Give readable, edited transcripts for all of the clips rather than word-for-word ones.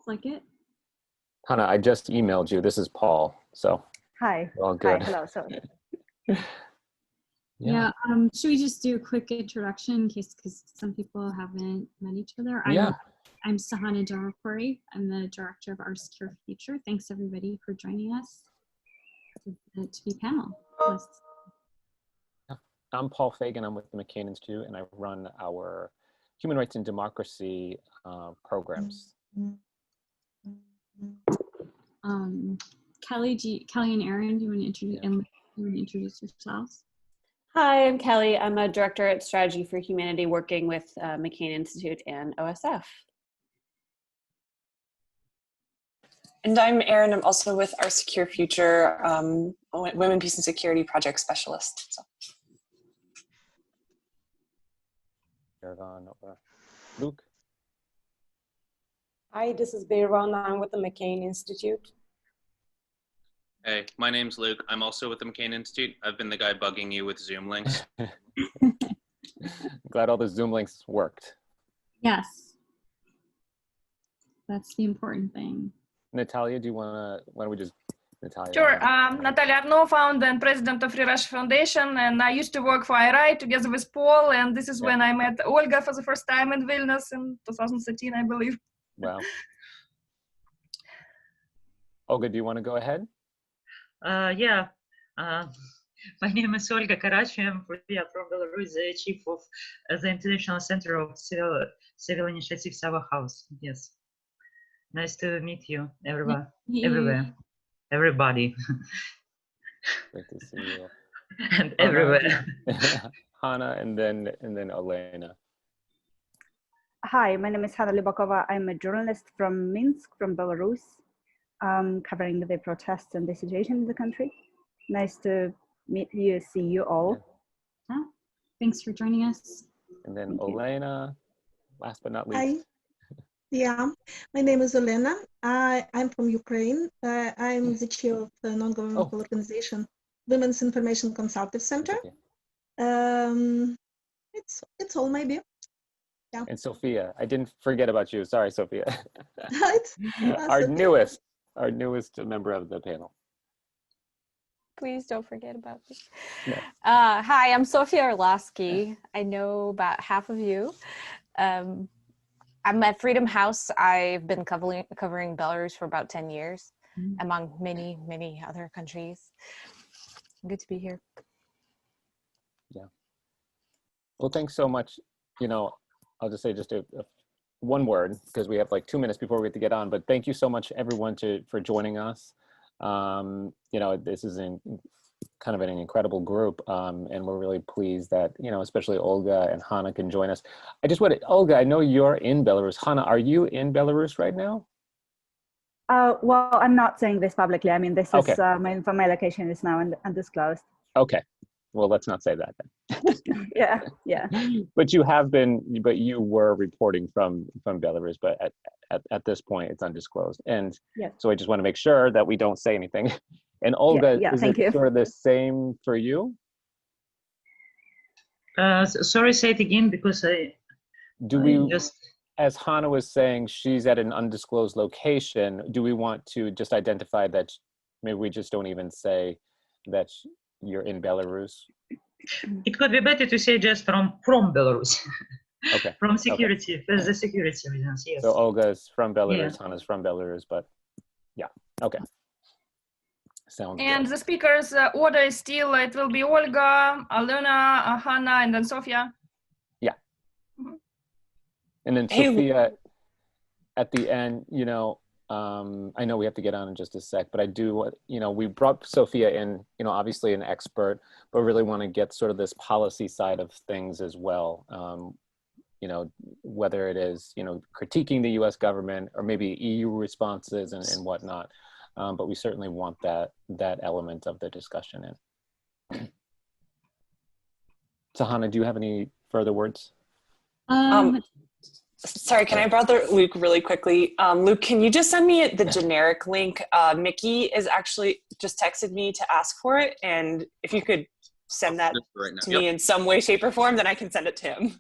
Click it. Hannah, I just emailed you. This is Paul. So Hi. all good. Hi. Hello. So Yeah. Should we just do a quick introduction in case, because some people haven't met each other? I'm Sahana Jarakori. I'm the director of Our Secure Future. Thanks everybody for joining us to be panelists. I'm Paul Fagan. I'm with the McCain Institute, and I run our Human Rights and Democracy programs. Kelly and Aaron, do you want to introduce yourselves? Hi, I'm Kelly. I'm a director at Strategy for Humanity, working with McCain Institute and OSF. And I'm Erin. I'm also with Our Secure Future, Women, Peace and Security Project Specialist. So. Luke? Hi, this is Beiron. I'm with the McCain Institute. Hey, my name's Luke. I'm also with the McCain Institute. I've been the guy bugging you with Zoom links. Glad all the Zoom links worked. Yes. That's the important thing. Natalia, why don't we just, Natalia? Sure. Natalia Arnaud, founder and president of Free Russia Foundation, and I used to work for IRI together with Paul, and this is when I met Olga for the first time in Vilnius in 2013, I believe. Wow. Olga, do you want to go ahead? Yeah. My name is Olga Karachi. I'm from Belarus, the chief of the International Center of Civil Initiatives, our house. Yes. Nice to meet you, everyone, everywhere, everybody. Great to see you. And everywhere. Hannah, and then Elena. hi, my name is Hanna Libakova. I'm a journalist from Minsk, from Belarus, covering the protests and the situation in the country. Nice to meet you, see you all. Yeah. Thanks for joining us. And then Elena, last but not least. Hi. Yeah, my name is Elena. I'm from Ukraine. I'm the chair of the non-governmental organization Women's Information Consultative Center. It's all maybe. Yeah. And Sophia, I didn't forget about you. Sorry, Sophia. Our newest member of the panel. Please don't forget about me. No. Hi, I'm Sofia Orlowski. I know about half of you. I'm at Freedom House. I've been covering Belarus for about 10 years, among many, many other countries. Good to be here. Yeah. Well, thanks so much. I'll just say one word, because we have like 2 minutes before we have to get on, but thank you so much everyone for joining us. This is kind of an incredible group, and we're really pleased that, especially Olga and Hannah can join us. Olga, I know you're in Belarus. Hannah, are you in Belarus right now? Well, I'm not saying this publicly. I mean, this Okay. is my location is now undisclosed. Okay. Well, let's not say that then. Yeah. But you were reporting from Belarus, but at this point it's undisclosed. And so I just want to make sure that we don't say anything. And Olga, is it sort of the same for you? Sorry, say it again, because as Hannah was saying, she's at an undisclosed location. Do we want to just identify that maybe we just don't even say that you're in Belarus? It could be better to say just from Belarus. Okay. From security, for the security reasons, yes. So Olga's from Belarus, Hannah's from Belarus, but yeah, okay. Sounds And good. the speakers' order is still, it will be Olga, Alena, Hannah, and then Sofia. Yeah. And then Sophia, at the end, I know we have to get on in just a sec, but I do, we brought Sophia in, obviously an expert, but really want to get sort of this policy side of things as well. Whether it is, critiquing the US government or maybe EU responses and whatnot. But we certainly want that element of the discussion in. Sahana, do you have any further words? Sorry, can I bother Luke really quickly? Luke, can you just send me the generic link? Mickey is actually just texted me to ask for it. And if you could send that to me in some way, shape, or form, then I can send it to him.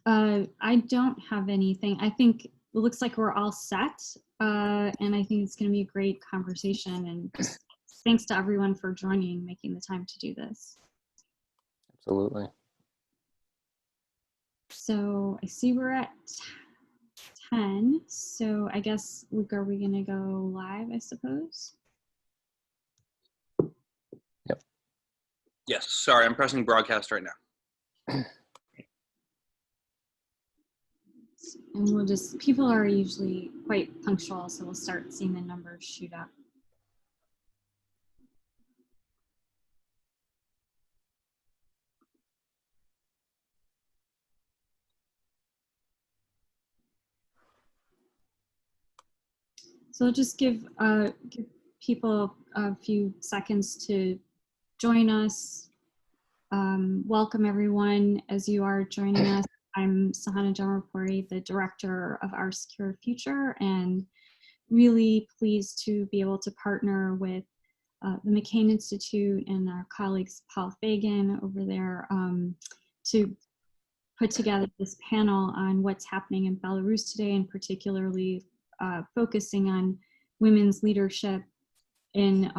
I don't have anything. I think it looks like we're all set, and I think it's going to be a great conversation. And just thanks to everyone for joining, making the time to do this. Absolutely. So I see we're at 10. So I guess, Luke, are we going to go live, I suppose? Yep. Yes, sorry, I'm pressing broadcast right now. And we'll just, people are usually quite punctual, so we'll start seeing the numbers shoot up. So I'll just give people a few seconds to join us. Welcome everyone as you are joining us. I'm Svetlana Tikhanovskaya, the director of Our Secure Future, and really pleased to be able to partner with the McCain Institute and our colleagues Paul Fagan over there to put together this panel on what's happening in Belarus today, and particularly focusing on women's leadership in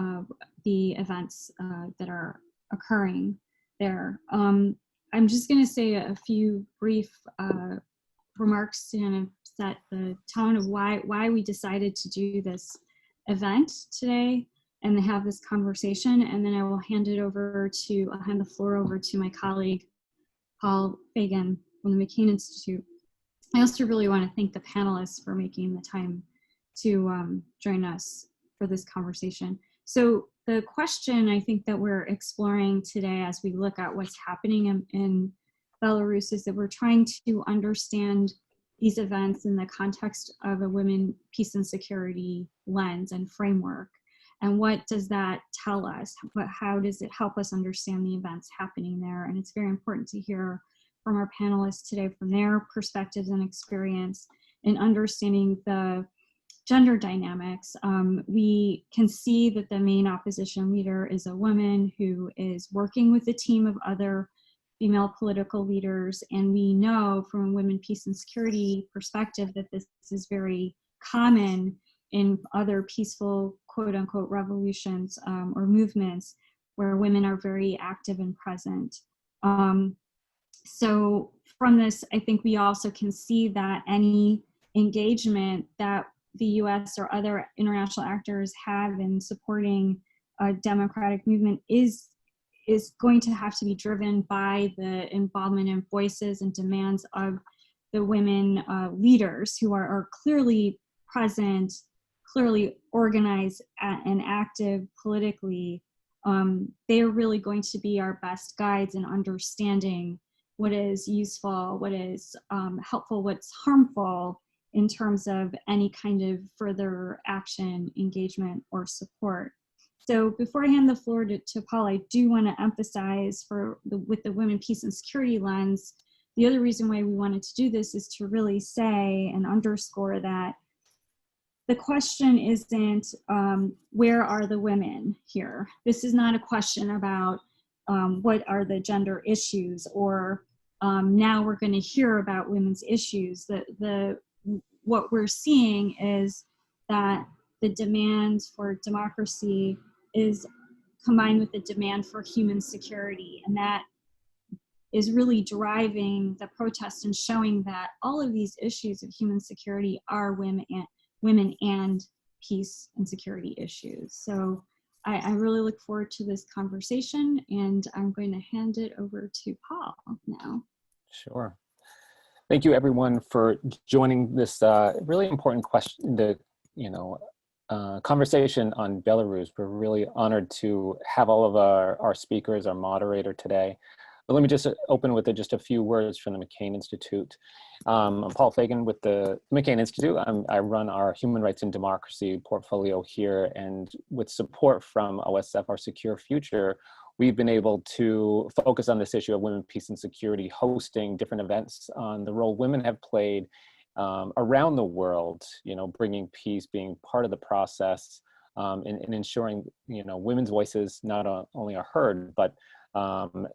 the events that are occurring there. I'm just going to say a few brief remarks to kind of set the tone of why we decided to do this event today and have this conversation, and then I will hand the floor over to my colleague Paul Fagan from the McCain Institute. I also really want to thank the panelists for making the time to join us for this conversation. So the question I think that we're exploring today as we look at what's happening in Belarus is that we're trying to understand these events in the context of a women, peace and security lens and framework. And what does that tell us? How does it help us understand the events happening there? And it's very important to hear from our panelists today from their perspectives and experience in understanding the gender dynamics. We can see that the main opposition leader is a woman who is working with a team of other female political leaders, and we know from a women, peace and security perspective that this is very common in other peaceful quote unquote revolutions or movements where women are very active and present. So from this, I think we also can see that any engagement that the US or other international actors have in supporting a democratic movement is going to have to be driven by the involvement and voices and demands of the women leaders who are clearly present, clearly organized and active politically. They are really going to be our best guides in understanding what is useful, what is helpful, what's harmful in terms of any kind of further action, engagement, or support. So before I hand the floor to Paul, I do want to emphasize with the women, peace and security lens, the other reason why we wanted to do this is to really say and underscore that the question isn't where are the women here? This is not a question about what are the gender issues or now we're going to hear about women's issues. What we're seeing is that the demand for democracy is combined with the demand for human security, and that is really driving the protest and showing that all of these issues of human security are women and peace and security issues. So I really look forward to this conversation, and I'm going to hand it over to Paul now. Sure. Thank you everyone for joining this really important conversation on Belarus. We're really honored to have all of our speakers, our moderator today. But let me just open with just a few words from the McCain Institute. I'm Paul Fagan with the McCain Institute. I run our Human Rights and Democracy portfolio here, and with support from OSF, Our Secure Future, we've been able to focus on this issue of women, peace, and security, hosting different events on the role women have played around the world, bringing peace, being part of the process, and ensuring, women's voices not only are heard, but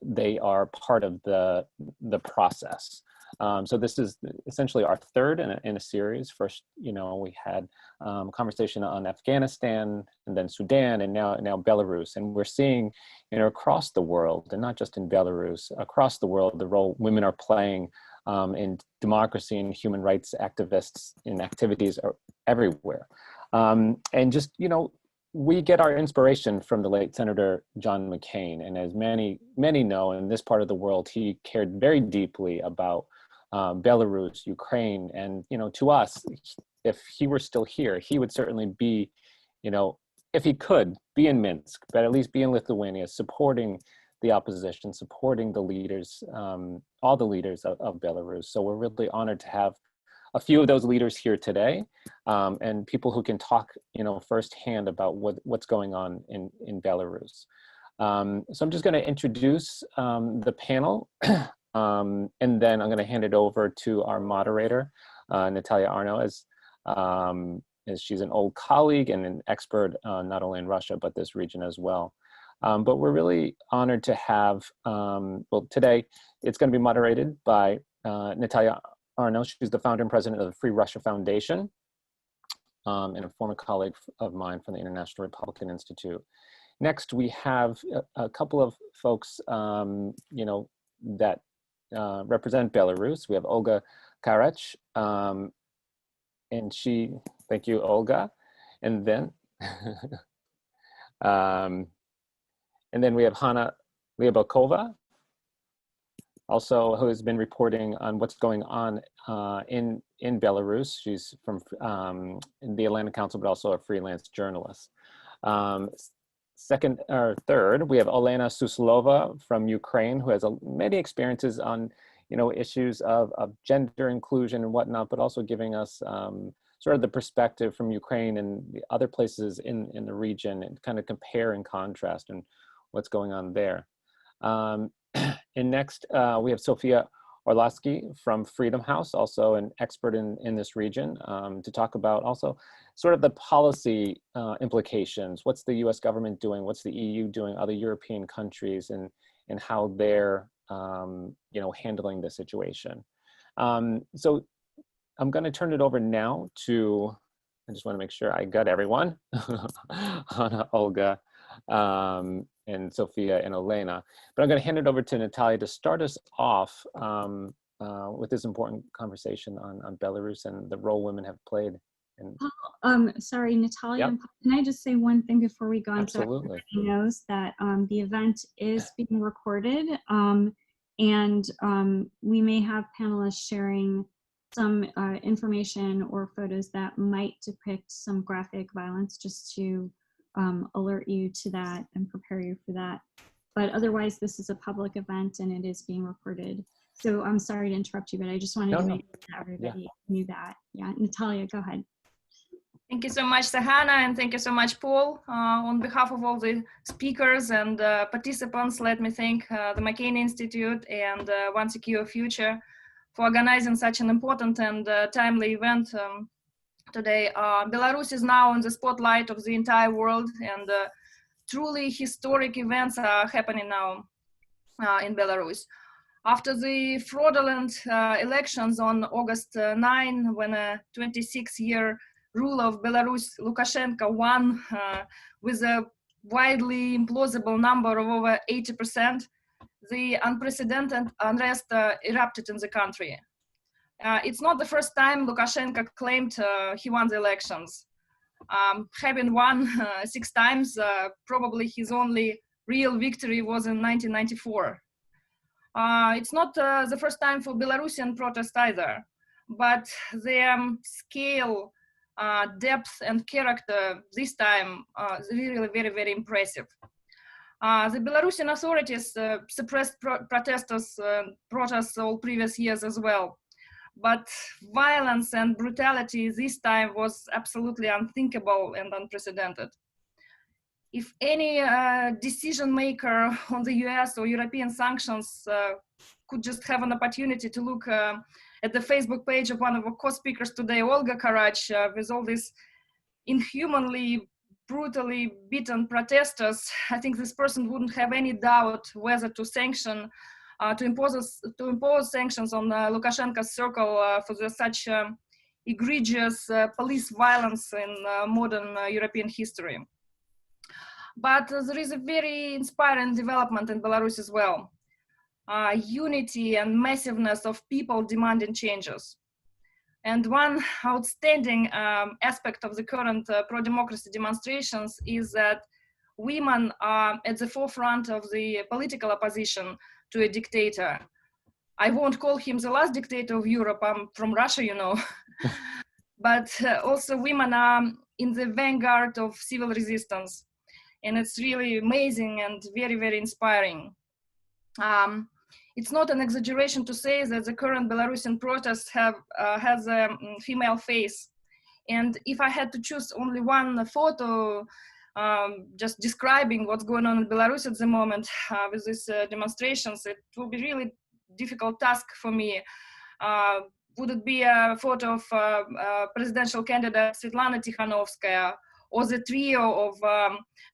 they are part of the process. So this is essentially our third in a series. First, we had conversation on Afghanistan, and then Sudan, and now Belarus. And we're seeing, across the world, and not just in Belarus, across the world, the role women are playing in democracy and human rights activists in activities are everywhere. And just, we get our inspiration from the late Senator John McCain. And as many know, in this part of the world, he cared very deeply about Belarus, Ukraine. And, to us, if he were still here, he would certainly be, if he could, be in Minsk, but at least be in Lithuania, supporting the opposition, supporting the leaders, all the leaders of Belarus. So we're really honored to have a few of those leaders here today, and people who can talk, firsthand about what's going on in Belarus. So I'm just going to introduce the panel, and then I'm going to hand it over to our moderator, Natalia Arno, as she's an old colleague and an expert not only in Russia but this region as well. But we're really honored to have, today it's going to be moderated by Natalia Arno. She's the founder and president of the Free Russia Foundation, and a former colleague of mine from the International Republican Institute. Next, we have a couple of folks, that represent Belarus. We have Olga Karach, and thank you, Olga. And then, and then we have Hanna Lyabakova, also who has been reporting on what's going on in Belarus. She's from the Atlantic Council, but also a freelance journalist. Second or third, we have Olena Suslova from Ukraine, who has many experiences on issues of gender inclusion and whatnot, but also giving us sort of the perspective from Ukraine and the other places in the region, and kind of compare and contrast and what's going on there. And next, we have Sofia Orlowski from Freedom House, also an expert in this region, to talk about also sort of the policy implications. What's the US government doing? What's the EU doing? Other European countries, and how they're handling the situation. So I'm going to turn it over now to, I just want to make sure I got everyone, Hanna, Olga, and Sophia and Olena. But I'm going to hand it over to Natalia to start us off with this important conversation on Belarus and the role women have played. Sorry, Natalia, Yep. Can I just say one thing before we go on? Absolutely. So everybody knows that the event is being recorded, and we may have panelists sharing some information or photos that might depict some graphic violence, just to alert you to that and prepare you for that. But otherwise, this is a public event and it is being recorded. So I'm sorry to interrupt you, but I just wanted to make sure that everybody knew that. Yeah, Natalia, go ahead. Thank you so much, Sahana, and thank you so much, Paul. On behalf of all the speakers and participants, let me thank the McCain Institute and One Secure Future for organizing such an important and timely event today. Belarus is now in the spotlight of the entire world, and truly historic events are happening now in Belarus. After the fraudulent elections on August 9, when a 26-year ruler of Belarus, Lukashenko, won with a widely implausible number of over 80%, the unprecedented unrest erupted in the country. It's not the first time Lukashenko claimed he won the elections. Having won 6 times, probably his only real victory was in 1994. It's not the first time for Belarusian protest either, but their scale, depth and character this time is really very, very impressive. The Belarusian authorities suppressed protests all previous years as well. But violence and brutality this time was absolutely unthinkable and unprecedented. If any decision maker on the US or European sanctions could just have an opportunity to look at the Facebook page of one of our co-speakers today, Olga Karach, with all these inhumanly, brutally beaten protesters, I think this person wouldn't have any doubt whether to sanction to impose sanctions on Lukashenko's circle for such egregious police violence in modern European history. But there is a very inspiring development in Belarus as well. Unity and massiveness of people demanding changes. And one outstanding aspect of the current pro-democracy demonstrations is that women are at the forefront of the political opposition to a dictator. I won't call him the last dictator of Europe, I'm from Russia, you know. But also women are in the vanguard of civil resistance. And it's really amazing and very, very inspiring. It's not an exaggeration to say that the current Belarusian protests has a female face. And if I had to choose only one photo just describing what's going on in Belarus at the moment with these demonstrations, it will be really difficult task for me. Would it be a photo of presidential candidate Svetlana Tikhanovskaya, or the trio of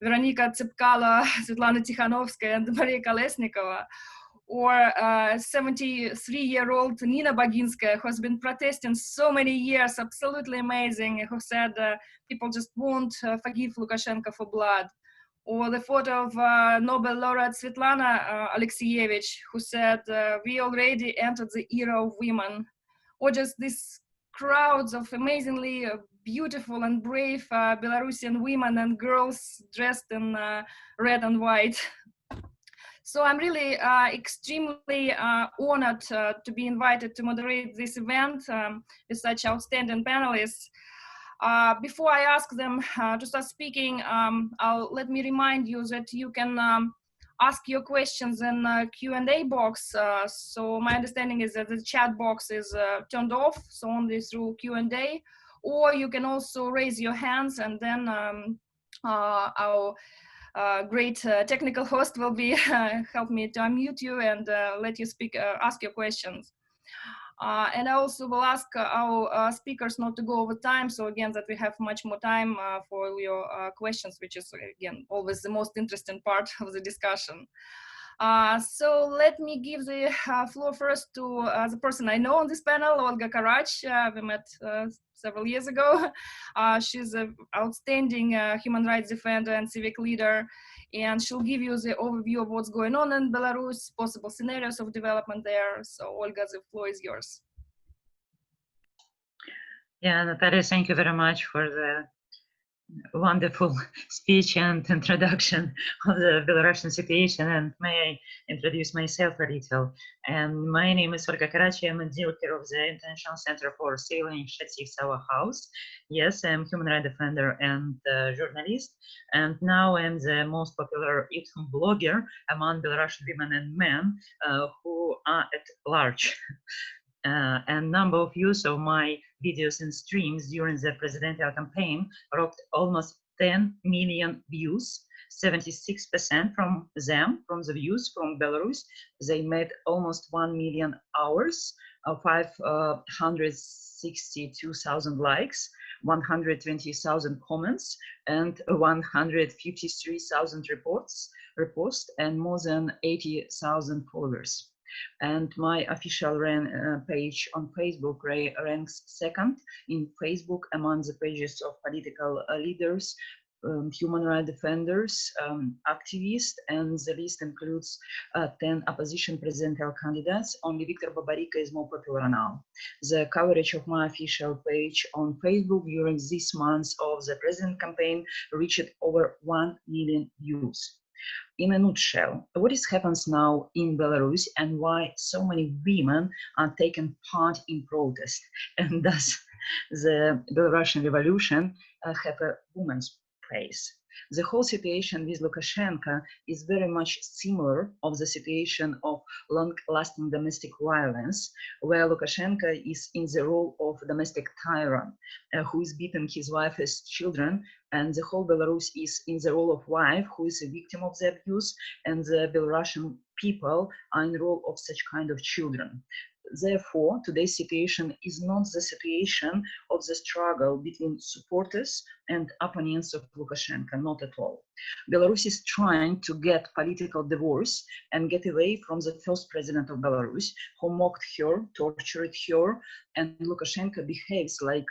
Veronika Tsepkalo, Svetlana Tikhanovskaya, and Maria Kolesnikova, or 73-year-old Nina Baginskaya, who has been protesting so many years, absolutely amazing, who said people just won't forgive Lukashenko for blood. Or the photo of Nobel laureate Svetlana Alekseyevich, who said, we already entered the era of women. Or just these crowds of amazingly beautiful and brave Belarusian women and girls dressed in red and white. So I'm really extremely honored to be invited to moderate this event with such outstanding panelists. Before I ask them to start speaking, let me remind you that you can ask your questions in the Q&A box. So my understanding is that the chat box is turned off, so only through Q&A. Or you can also raise your hands, and then our great technical host will be help me to unmute you and let you speak, ask your questions. And I also will ask our speakers not to go over time, so again that we have much more time for your questions, which is again always the most interesting part of the discussion. So let me give the floor first to the person I know on this panel, Olga Karach. We met several years ago. She's an outstanding human rights defender and civic leader, and she'll give you the overview of what's going on in Belarus, possible scenarios of development there. So Olga, the floor is yours. Yeah, Natalia, thank you very much for the wonderful speech and introduction of the Belarusian situation, and may I introduce myself a little. And my name is Olga Karach. I'm a director of the International Center for Civil Initiatives, our house. Yes, I'm human rights defender and journalist, and now I'm the most popular YouTube blogger among Belarusian women and men who are at large. And number of views of my videos and streams during the presidential campaign rocked almost 10 million views. 76% from them, from the views from Belarus, they made almost 1 million hours, 562,000 likes, 120,000 comments, and 153,000 reposts, and more than 80,000 followers. And my official page on Facebook ranks second in Facebook among the pages of political leaders, human rights defenders, activists, and the list includes 10 opposition presidential candidates. Only Viktor Babarika is more popular now. The coverage of my official page on Facebook during this month of the president campaign reached over 1 million views. In a nutshell, what happens now in Belarus and why so many women are taking part in protest, and does the Belarusian revolution have a woman's place? The whole situation with Lukashenko is very much similar of the situation of long-lasting domestic violence, where Lukashenko is in the role of domestic tyrant who is beating his wife's children, and the whole Belarus is in the role of wife who is a victim of the abuse, and the Belarusian people are in the role of such kind of children. therefore, today's situation is not the situation of the struggle between supporters and opponents of Lukashenko, not at all. Belarus is trying to get political divorce and get away from the first president of Belarus, who mocked her, tortured her, and Lukashenko behaves like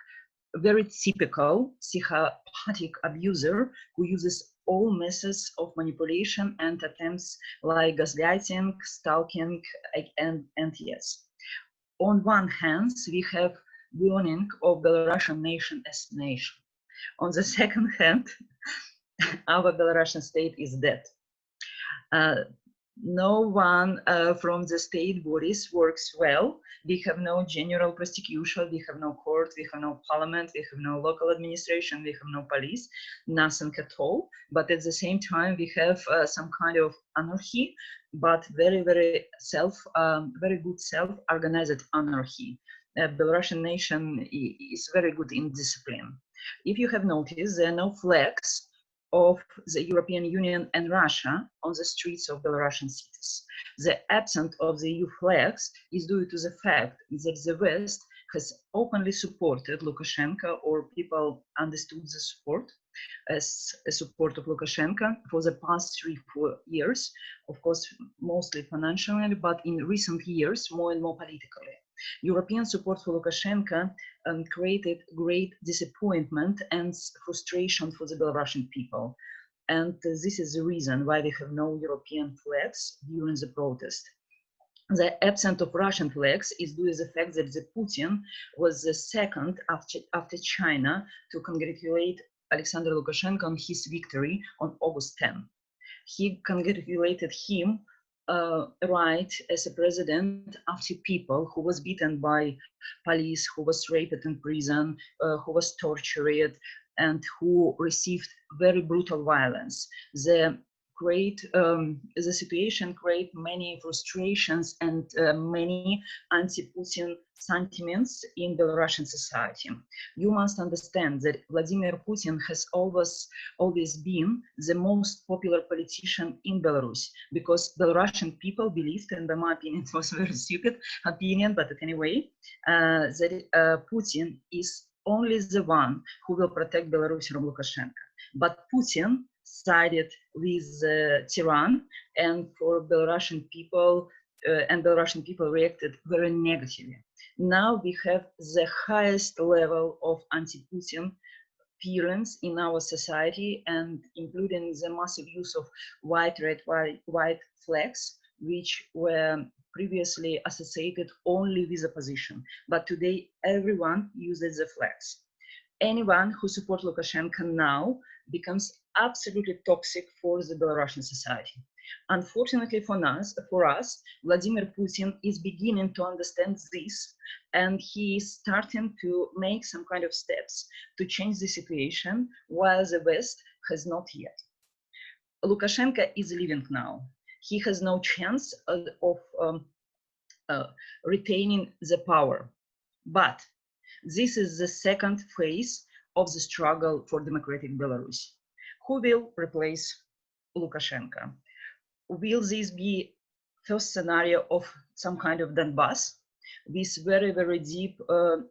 a very typical psychopathic abuser who uses all methods of manipulation and attempts like gaslighting, stalking, and yes. On one hand, we have warning of Belarusian nation as nation. On the second hand, our Belarusian state is dead. No one from the state bodies works well. We have no general prosecution, we have no court, we have no parliament, we have no local administration, we have no police, nothing at all. But at the same time, we have some kind of anarchy, but very good self-organized anarchy. Belarusian nation is very good in discipline. If you have noticed, there are no flags of the European Union and Russia on the streets of Belarusian cities. The absence of the EU flags is due to the fact that the West has openly supported Lukashenko, or people understood the support as a support of Lukashenko for the past 3-4 years, of course, mostly financially, but in recent years, more and more politically. European support for Lukashenko created great disappointment and frustration for the Belarusian people. And this is the reason why we have no European flags during the protest. The absence of Russian flags is due to the fact that Putin was the second after China to congratulate Aleksandr Lukashenko on his victory on August 10. He congratulated him right as a president after people who was beaten by police, who was raped in prison, who was tortured, and who received very brutal violence. The situation create many frustrations and many anti-Putin sentiments in Belarusian society. You must understand that Vladimir Putin has always been the most popular politician in Belarus, because Belarusian people believed, and by my opinion it was a very stupid opinion, but anyway, that Putin is only the one who will protect Belarus from Lukashenko. But Putin sided with Tehran, and for Belarusian people, reacted very negatively. Now we have the highest level of anti-Putin appearance in our society, and including the massive use of white, red, white flags, which were previously associated only with opposition. But today, everyone uses the flags. Anyone who supports Lukashenko now becomes absolutely toxic for the Belarusian society. Unfortunately for us, Vladimir Putin is beginning to understand this, and he is starting to make some kind of steps to change the situation, while the West has not yet. Lukashenko is leaving now. He has no chance of retaining the power. But this is the second phase of the struggle for democratic Belarus. Who will replace Lukashenko? Will this be first scenario of some kind of Donbass with very, very deep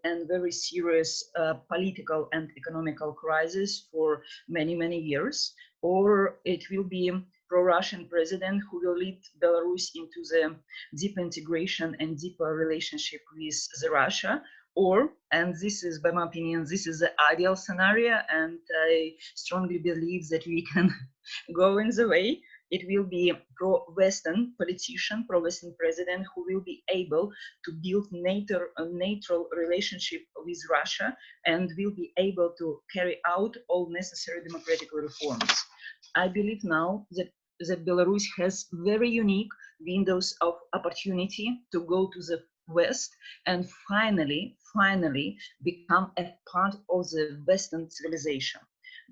and very serious political and economical crisis for many, many years? Or it will be pro-Russian president who will lead Belarus into the deep integration and deeper relationship with Russia? Or, and this is, by my opinion, this is the ideal scenario, and I strongly believe that we can go in the way, it will be pro-Western politician, pro-Western president who will be able to build a neutral relationship with Russia and will be able to carry out all necessary democratic reforms. I believe now that Belarus has very unique windows of opportunity to go to the West and finally become a part of the Western civilization.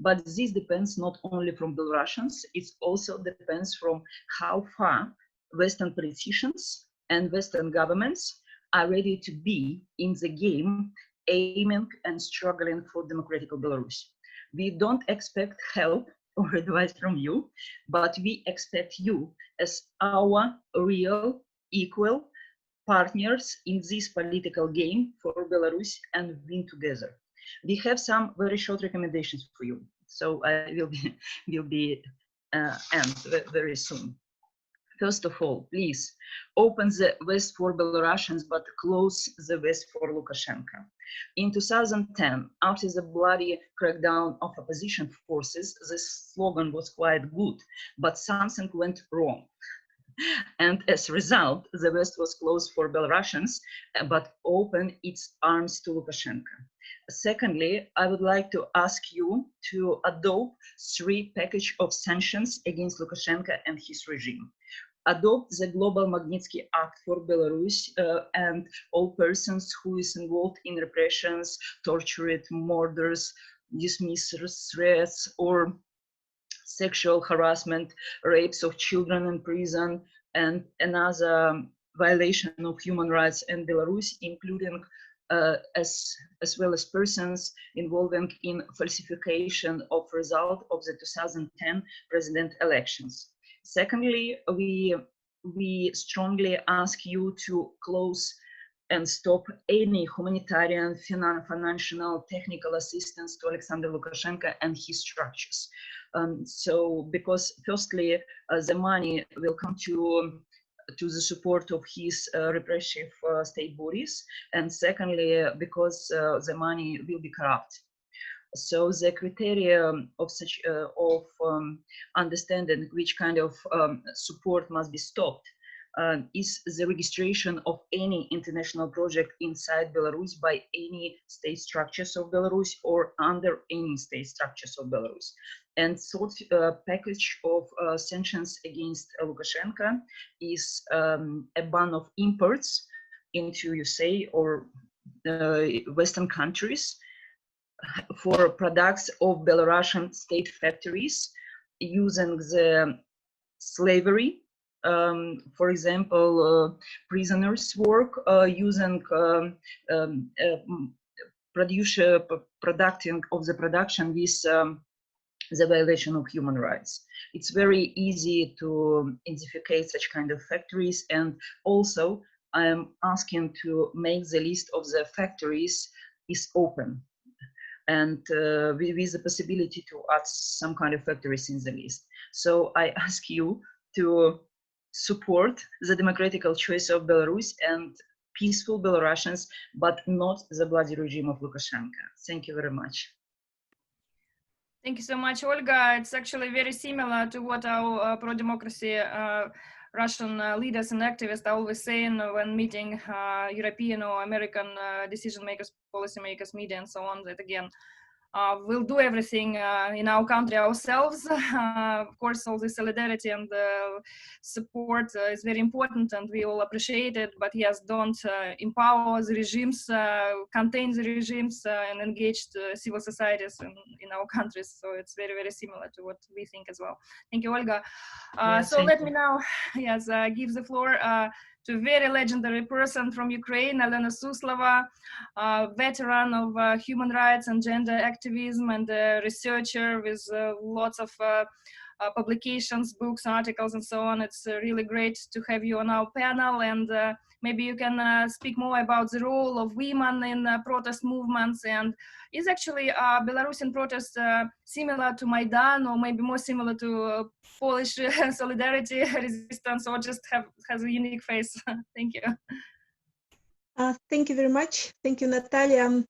But this depends not only from Belarusians, it also depends from how far Western politicians and Western governments are ready to be in the game, aiming and struggling for democratic Belarus. We don't expect help or advice from you, but we expect you as our real, equal, partners in this political game for Belarus and win together. We have some very short recommendations for you. So I will be end very soon. First of all, please open the West for Belarusians, but close the West for Lukashenko. In 2010, after the bloody crackdown of opposition forces, this slogan was quite good, but something went wrong. And as a result, the West was closed for Belarusians, but opened its arms to Lukashenko. Secondly, I would like to ask you to adopt 3 packages of sanctions against Lukashenko and his regime. Adopt the Global Magnitsky Act for Belarus and all persons who is involved in repressions, tortured, murders, dismissed threats, or sexual harassment, rapes of children in prison, and another violation of human rights in Belarus, including as well as persons involving in falsification of result of the 2010 president elections. Secondly, we strongly ask you to close and stop any humanitarian, financial, technical assistance to Alexander Lukashenko and his structures. So, because firstly, the money will come to the support of his repressive state bodies, and secondly, because the money will be corrupt. So the criteria of such understanding which kind of support must be stopped is the registration of any international project inside Belarus by any state structures of Belarus or under any state structures of Belarus. And third package of sanctions against Lukashenko is a ban of imports into USA or Western countries for products of Belarusian state factories using the slavery, for example, prisoners' work, using producting of the production with the violation of human rights. It's very easy to identify such kind of factories, and also I am asking to make the list of the factories is open, and with the possibility to add some kind of factories in the list. So I ask you to support the democratical choice of Belarus and peaceful Belarusians, but not the bloody regime of Lukashenko. Thank you very much. Thank you so much, Olga. It's actually very similar to what our pro-democracy Russian leaders and activists are always saying when meeting European or American decision makers, policy makers, media, and so on, that again, we'll do everything in our country ourselves. Of course, all the solidarity and support is very important, and we all appreciate it. But yes, don't empower the regimes, contain the regimes, and engage civil societies in our countries. So it's very, very similar to what we think as well. Thank you, Olga. So let me now, yes, give the floor to a very legendary person from Ukraine, Elena Suslova, veteran of human rights and gender activism, and a researcher with lots of publications, books, articles, and so on. It's really great to have you on our panel, and maybe you can speak more about the role of women in protest movements, and is actually Belarusian protest similar to Maidan, or maybe more similar to Polish solidarity resistance, or just has a unique face? Thank you. Thank you very much. Thank you, Natalia.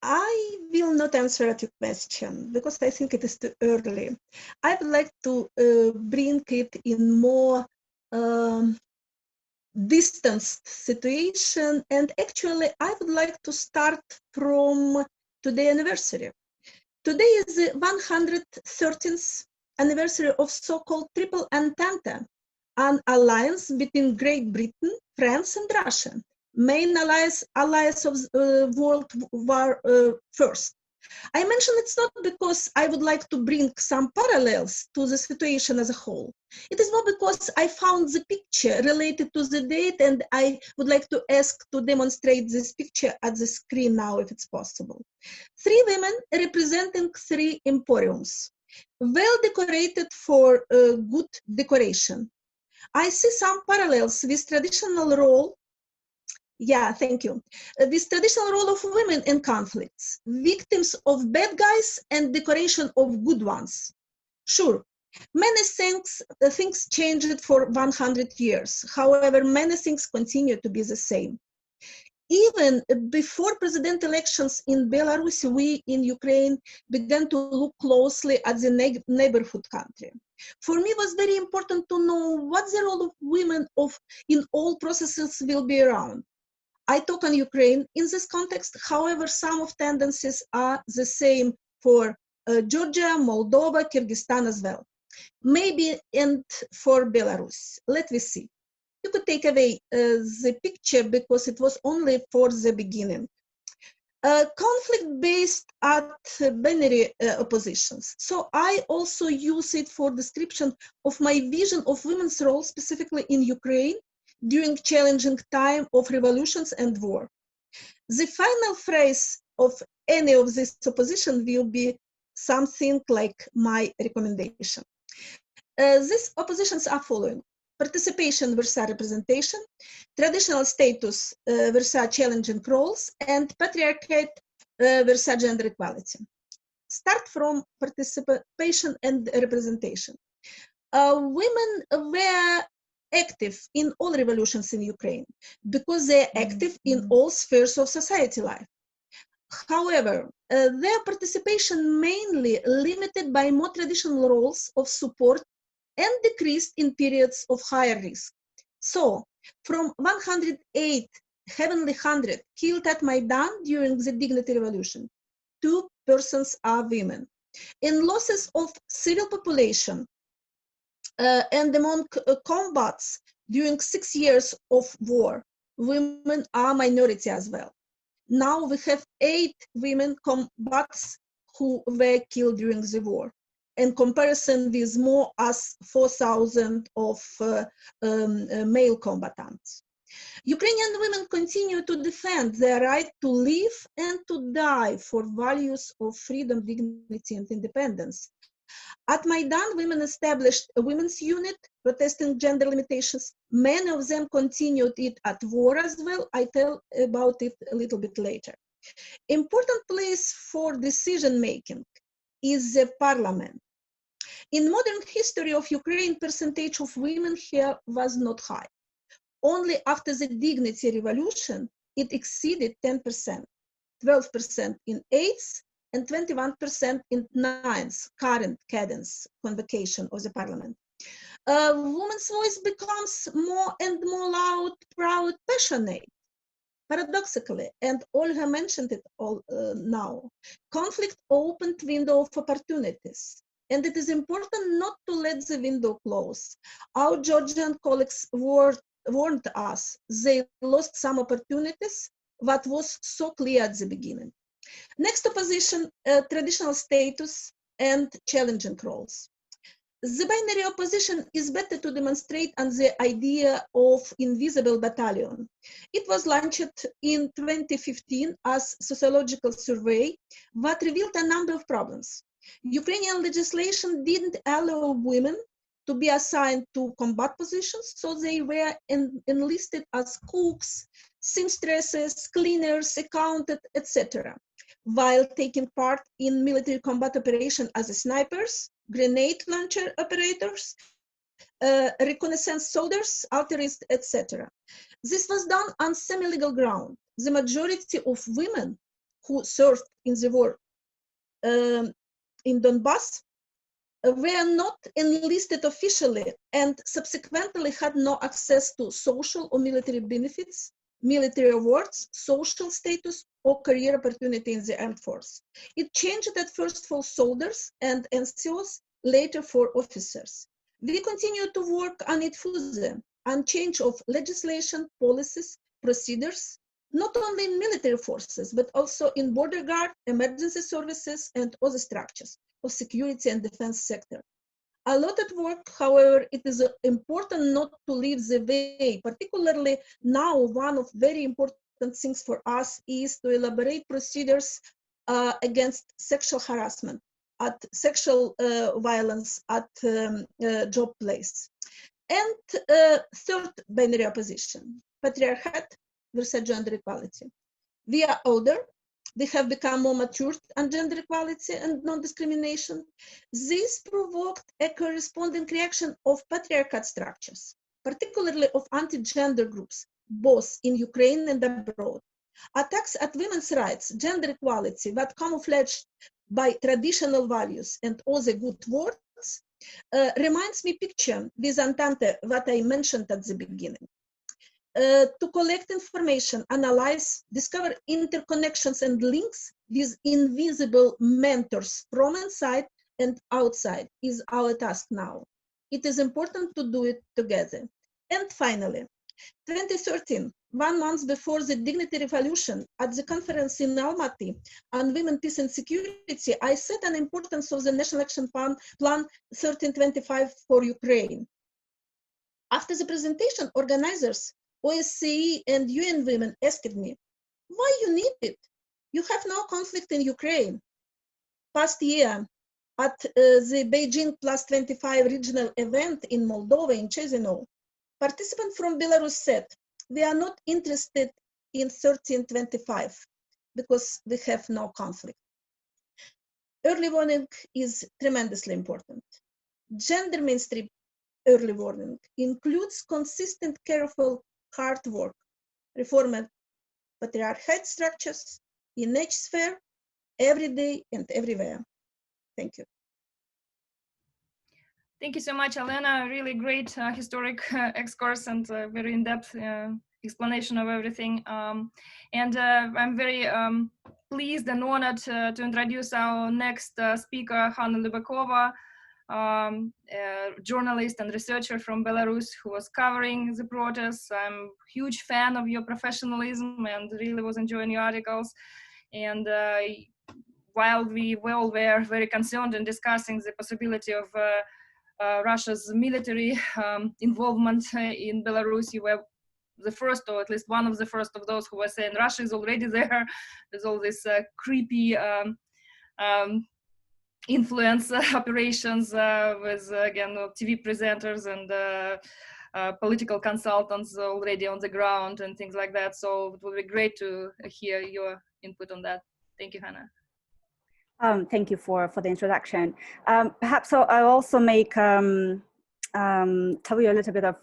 I will not answer at your question because I think it is too early. I would like to bring it in more distanced situation, and actually I would like to start from today's anniversary. Today is the 113th anniversary of so-called Triple Entente, an alliance between Great Britain, France, and Russia, main allies of World War First. I mention it's not because I would like to bring some parallels to the situation as a whole. It is more because I found the picture related to the date, and I would like to ask to demonstrate this picture at the screen now, if it's possible. 3 women representing 3 emporiums, well decorated for good decoration. I see some parallels with traditional role. Yeah, thank you. This traditional role of women in conflicts, victims of bad guys and decoration of good ones. Sure, many things changed for 100 years. However, many things continue to be the same. Even before president elections in Belarus, we in Ukraine began to look closely at the neighborhood country. For me, it was very important to know what the role of women in all processes will be around. I talk on Ukraine in this context, however, some of tendencies are the same for Georgia, Moldova, Kyrgyzstan as well. Maybe and for Belarus. Let me see. You could take away the picture because it was only for the beginning. Conflict based at binary oppositions. So I also use it for description of my vision of women's role specifically in Ukraine during challenging time of revolutions and war. The final phrase of any of this opposition will be something like my recommendation. These oppositions are following: participation versus representation, traditional status versus challenging roles, and patriarchate versus gender equality. Start from participation and representation. Women were active in all revolutions in Ukraine because they're active in all spheres of society life. However, their participation mainly limited by more traditional roles of support and decreased in periods of higher risk. So, from 108 heavenly 100 killed at Maidan during the Dignity Revolution, 2 persons are women. In losses of civil population and among combats during 6 years of war, women are minority as well. Now we have 8 women combats who were killed during the war, in comparison with more as 4,000 of male combatants. Ukrainian women continue to defend their right to live and to die for values of freedom, dignity, and independence. At Maidan, women established a women's unit protesting gender limitations. Many of them continued it at war as well. I tell about it a little bit later. Important place for decision-making is the parliament. In modern history of Ukraine, percentage of women here was not high. Only after the Dignity Revolution, it exceeded 10%, 12% in 8th and 21% in 9th current cadence convocation of the parliament. Women's voice becomes more and more loud, proud, passionate. Paradoxically, and Olga mentioned it all now, conflict opened window of opportunities. And it is important not to let the window close. Our Georgian colleagues warned us they lost some opportunities that was so clear at the beginning. Next opposition, traditional status and challenging roles. The binary opposition is better to demonstrate on the idea of invisible battalion. It was launched in 2015 as sociological survey that revealed a number of problems. Ukrainian legislation didn't allow women to be assigned to combat positions, so they were enlisted as cooks, seamstresses, cleaners, accountant, etc., while taking part in military combat operations as snipers, grenade launcher operators, reconnaissance soldiers, artillerists, etc. This was done on semi-legal ground. The majority of women who served in the war in Donbass were not enlisted officially and subsequently had no access to social or military benefits, military awards, social status, or career opportunity in the armed force. It changed at first for soldiers and NCOs, later for officers. We continue to work on it further, on change of legislation, policies, procedures, not only in military forces, but also in border guard, emergency services, and other structures of security and defense sector. A lot of work, however, it is important not to leave the way. Particularly now, one of very important things for us is to elaborate procedures against sexual harassment, at sexual violence at job place. And third binary opposition, patriarchat versus gender equality. We are older, we have become more matured on gender equality and non-discrimination. This provoked a corresponding reaction of patriarchat structures, particularly of anti-gender groups, both in Ukraine and abroad. Attacks at women's rights, gender equality, that camouflaged by traditional values and other good words, reminds me picture with Entente that I mentioned at the beginning. To collect information, analyze, discover interconnections and links with invisible mentors from inside and outside is our task now. It is important to do it together. And finally, 2013, 1 month before the Dignity Revolution, at the conference in Almaty on Women, Peace and Security, I said an importance of the National Action Plan 1325 for Ukraine. After the presentation, organizers, OSCE and UN Women asked me, why you need it? You have no conflict in Ukraine. Past year, at the Beijing Plus 25 regional event in Moldova, in Chisinau, participants from Belarus said, we are not interested in 1325 because we have no conflict. Early warning is tremendously important. Gender mainstream early warning includes consistent, careful, hard work, reforming patriarchate structures in each sphere, every day and everywhere. Thank you. Thank you so much, Elena. Really great historic excursus and very in-depth explanation of everything. And I'm very pleased and honored to introduce our next speaker, Hanna Lubakova, journalist and researcher from Belarus who was covering the protests. I'm a huge fan of your professionalism and really was enjoying your articles. And while we all were very concerned in discussing the possibility of Russia's military involvement in Belarus, you were the first, or at least one of the first of those who were saying Russia is already there. There's all this creepy influence operations with, again, TV presenters and political consultants already on the ground and things like that. So it would be great to hear your input on that. Thank you, Hannah. Thank you for the introduction. Perhaps I'll also make, tell you a little bit of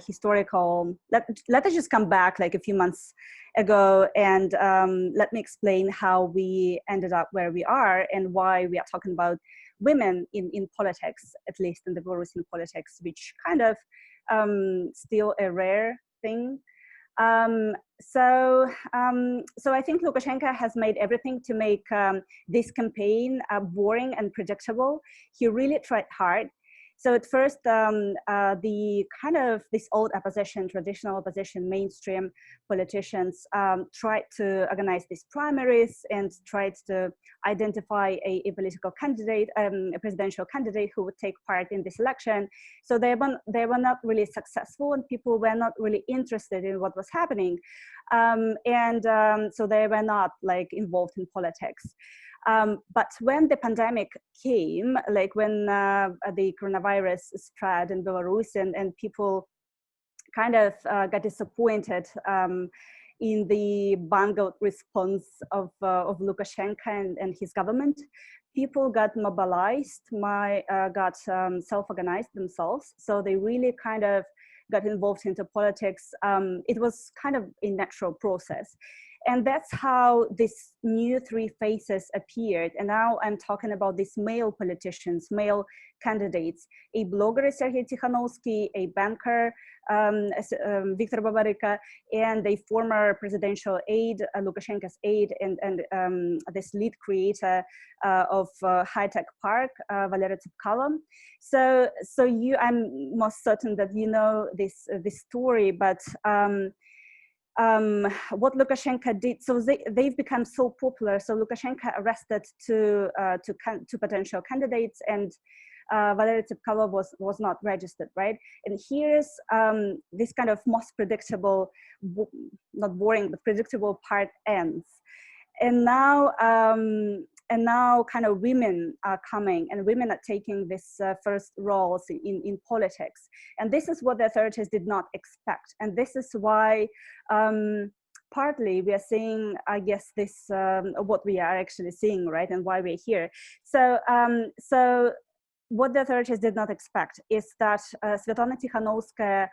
historical, let us just come back like a few months ago and let me explain how we ended up where we are and why we are talking about women in politics, at least in the Belarusian politics, which kind of still a rare thing. So I think Lukashenko has made everything to make this campaign boring and predictable. He really tried hard. So at first, the kind of this old opposition, traditional opposition, mainstream politicians tried to organize these primaries and tried to identify a political candidate, a presidential candidate who would take part in this election. So they were not really successful and people were not really interested in what was happening. So they were not like involved in politics. But when the pandemic came, like when the coronavirus spread in Belarus and people kind of got disappointed in the bungled response of Lukashenko and his government, people got mobilized, got self-organized themselves. So they really kind of got involved into politics. It was kind of a natural process. And that's how these new three faces appeared. And now I'm talking about these male politicians, male candidates, a blogger, Sergei Tikhanovsky, a banker, Viktor Babaryka, and a former presidential aide, Lukashenko's aide, and this lead creator of High Tech Park, Valeria Tsepkalo. So I'm most certain that you know this story, but what Lukashenko did, so they've become so popular. So Lukashenko arrested two potential candidates, and Valeria Tsepkalo was not registered, right? And here's this kind of most predictable, not boring, but predictable part ends. And now now kind of women are coming, and women are taking this first roles in politics. And this is what the authorities did not expect. And this is why partly we are seeing, I guess, this, what we are actually seeing, right? And why we're here. So, so what the authorities did not expect is that Svetlana Tikhanovskaya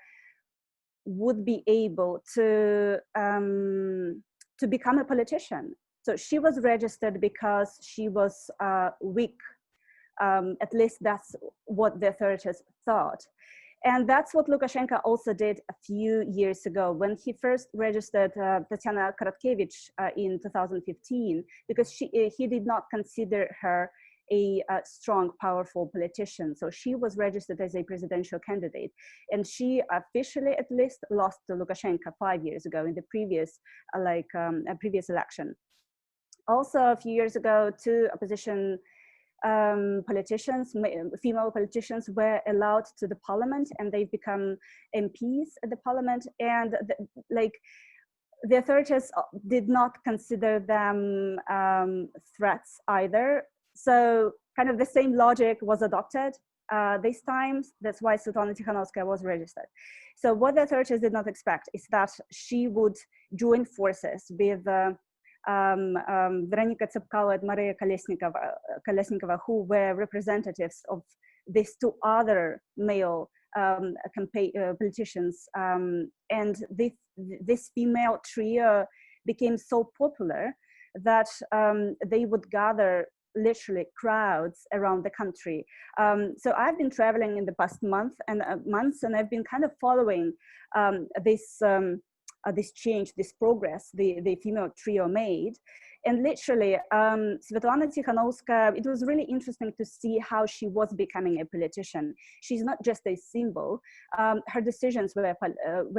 would be able to become a politician. So she was registered because she was weak. At least that's what the authorities thought. And that's what Lukashenko also did a few years ago when he first registered Tatiana Karatkevich in 2015, because he did not consider her a strong, powerful politician. So she was registered as a presidential candidate. And she officially, at least, lost to Lukashenko 5 years ago in the previous, previous election. Also, a few years ago, 2 opposition politicians, female politicians, were allowed to the parliament, and they've become MPs at the parliament. And the authorities did not consider them threats either. So kind of the same logic was adopted this time. That's why Svetlana Tikhanovskaya was registered. So what the authorities did not expect is that she would join forces with Veronika Tsepkalo and Maria Kolesnikova, who were representatives of these 2 other male politicians. And this female trio became so popular that they would gather literally crowds around the country. So I've been traveling in the past months, and I've been kind of following this change, this progress the female trio made. And literally, Svetlana Tikhanovskaya, it was really interesting to see how she was becoming a politician. She's not just a symbol. Her decisions were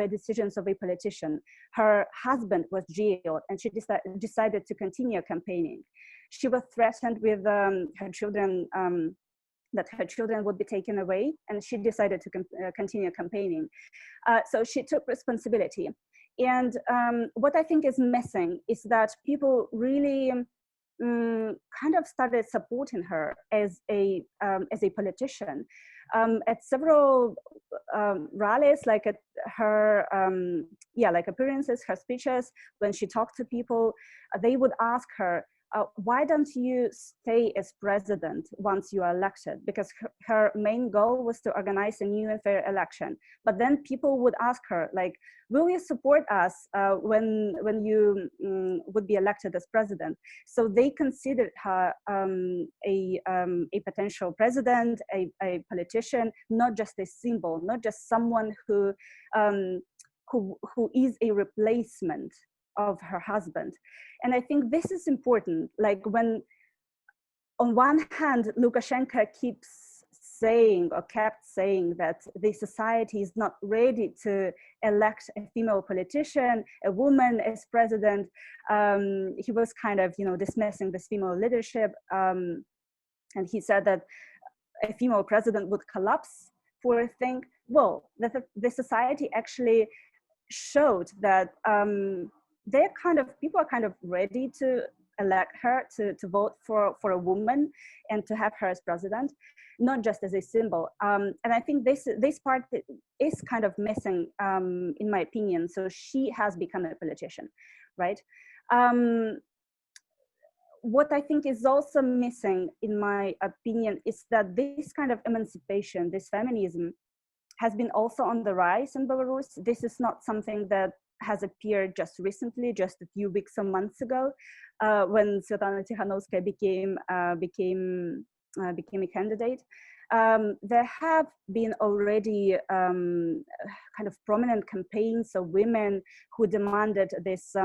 decisions of a politician. Her husband was jailed, and she decided to continue campaigning. She was threatened with her children, that her children would be taken away, and she decided to continue campaigning. So she took responsibility. And what I think is missing is that people really kind of started supporting her as a politician. At several rallies, like at her appearances, her speeches, when she talked to people, they would ask her, why don't you stay as president once you are elected? Because her main goal was to organize a new and fair election. But then people would ask her, like, will you support us when you would be elected as president? So they considered her a potential president, a politician, not just a symbol, not just someone who is a replacement of her husband. And I think this is important. Like, when on one hand, Lukashenko keeps saying, or kept saying, that the society is not ready to elect a female politician, a woman as president. He was kind of, dismissing this female leadership. And he said that a female president would collapse for a thing. Well, the society actually showed that people are kind of ready to elect her, to vote for a woman and to have her as president, not just as a symbol. And I think this part is kind of missing, in my opinion. So she has become a politician, right? What I think is also missing, in my opinion, is that this kind of emancipation, this feminism, has been also on the rise in Belarus. This is not something that has appeared just recently, just a few weeks or months ago, when Svetlana Tikhanovskaya became a candidate. There have been already kind of prominent campaigns of women who demanded this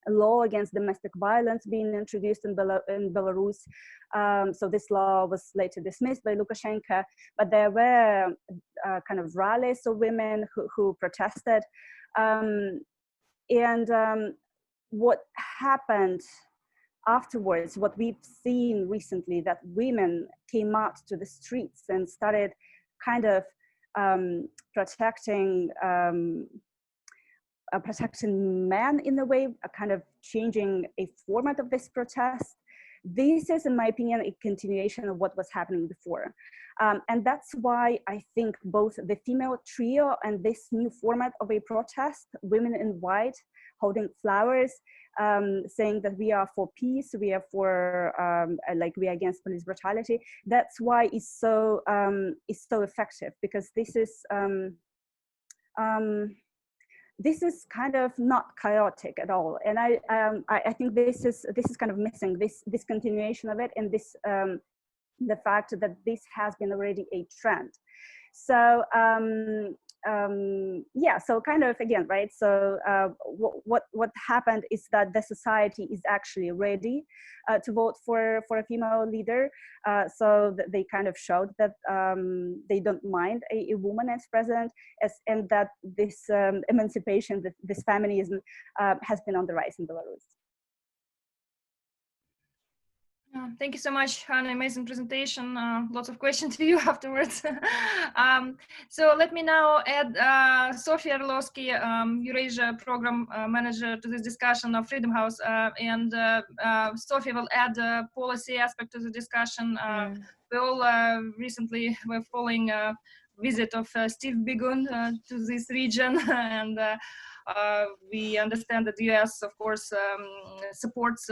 law against domestic violence being introduced in Belarus. So this law was later dismissed by Lukashenko, but there were kind of rallies of women who protested. What happened afterwards, what we've seen recently, that women came out to the streets and started kind of protecting men in a way, kind of changing a format of this protest. this is, in my opinion, a continuation of what was happening before. And that's why I think both the female trio and this new format of a protest, women in white, holding flowers, saying that we are for peace, we are for, like we are against police brutality. That's why it's so effective, because this is kind of not chaotic at all. And I think this is kind of missing, this continuation of it, and this the fact that this has been already a trend. So yeah, so kind of again, right? So what happened is that the society is actually ready to vote for a female leader. So that they kind of showed that they don't mind a woman as president, and that this emancipation, this feminism has been on the rise in Belarus. Thank you so much, Hannah. Amazing presentation. Lots of questions to you afterwards. So let me now add Sofia Orlovsky, Eurasia Program Manager, to this discussion of Freedom House. And Sofia will add a policy aspect to the discussion. We all recently were following a visit of Steve Biegun to this region. And we understand that the US, of course, supports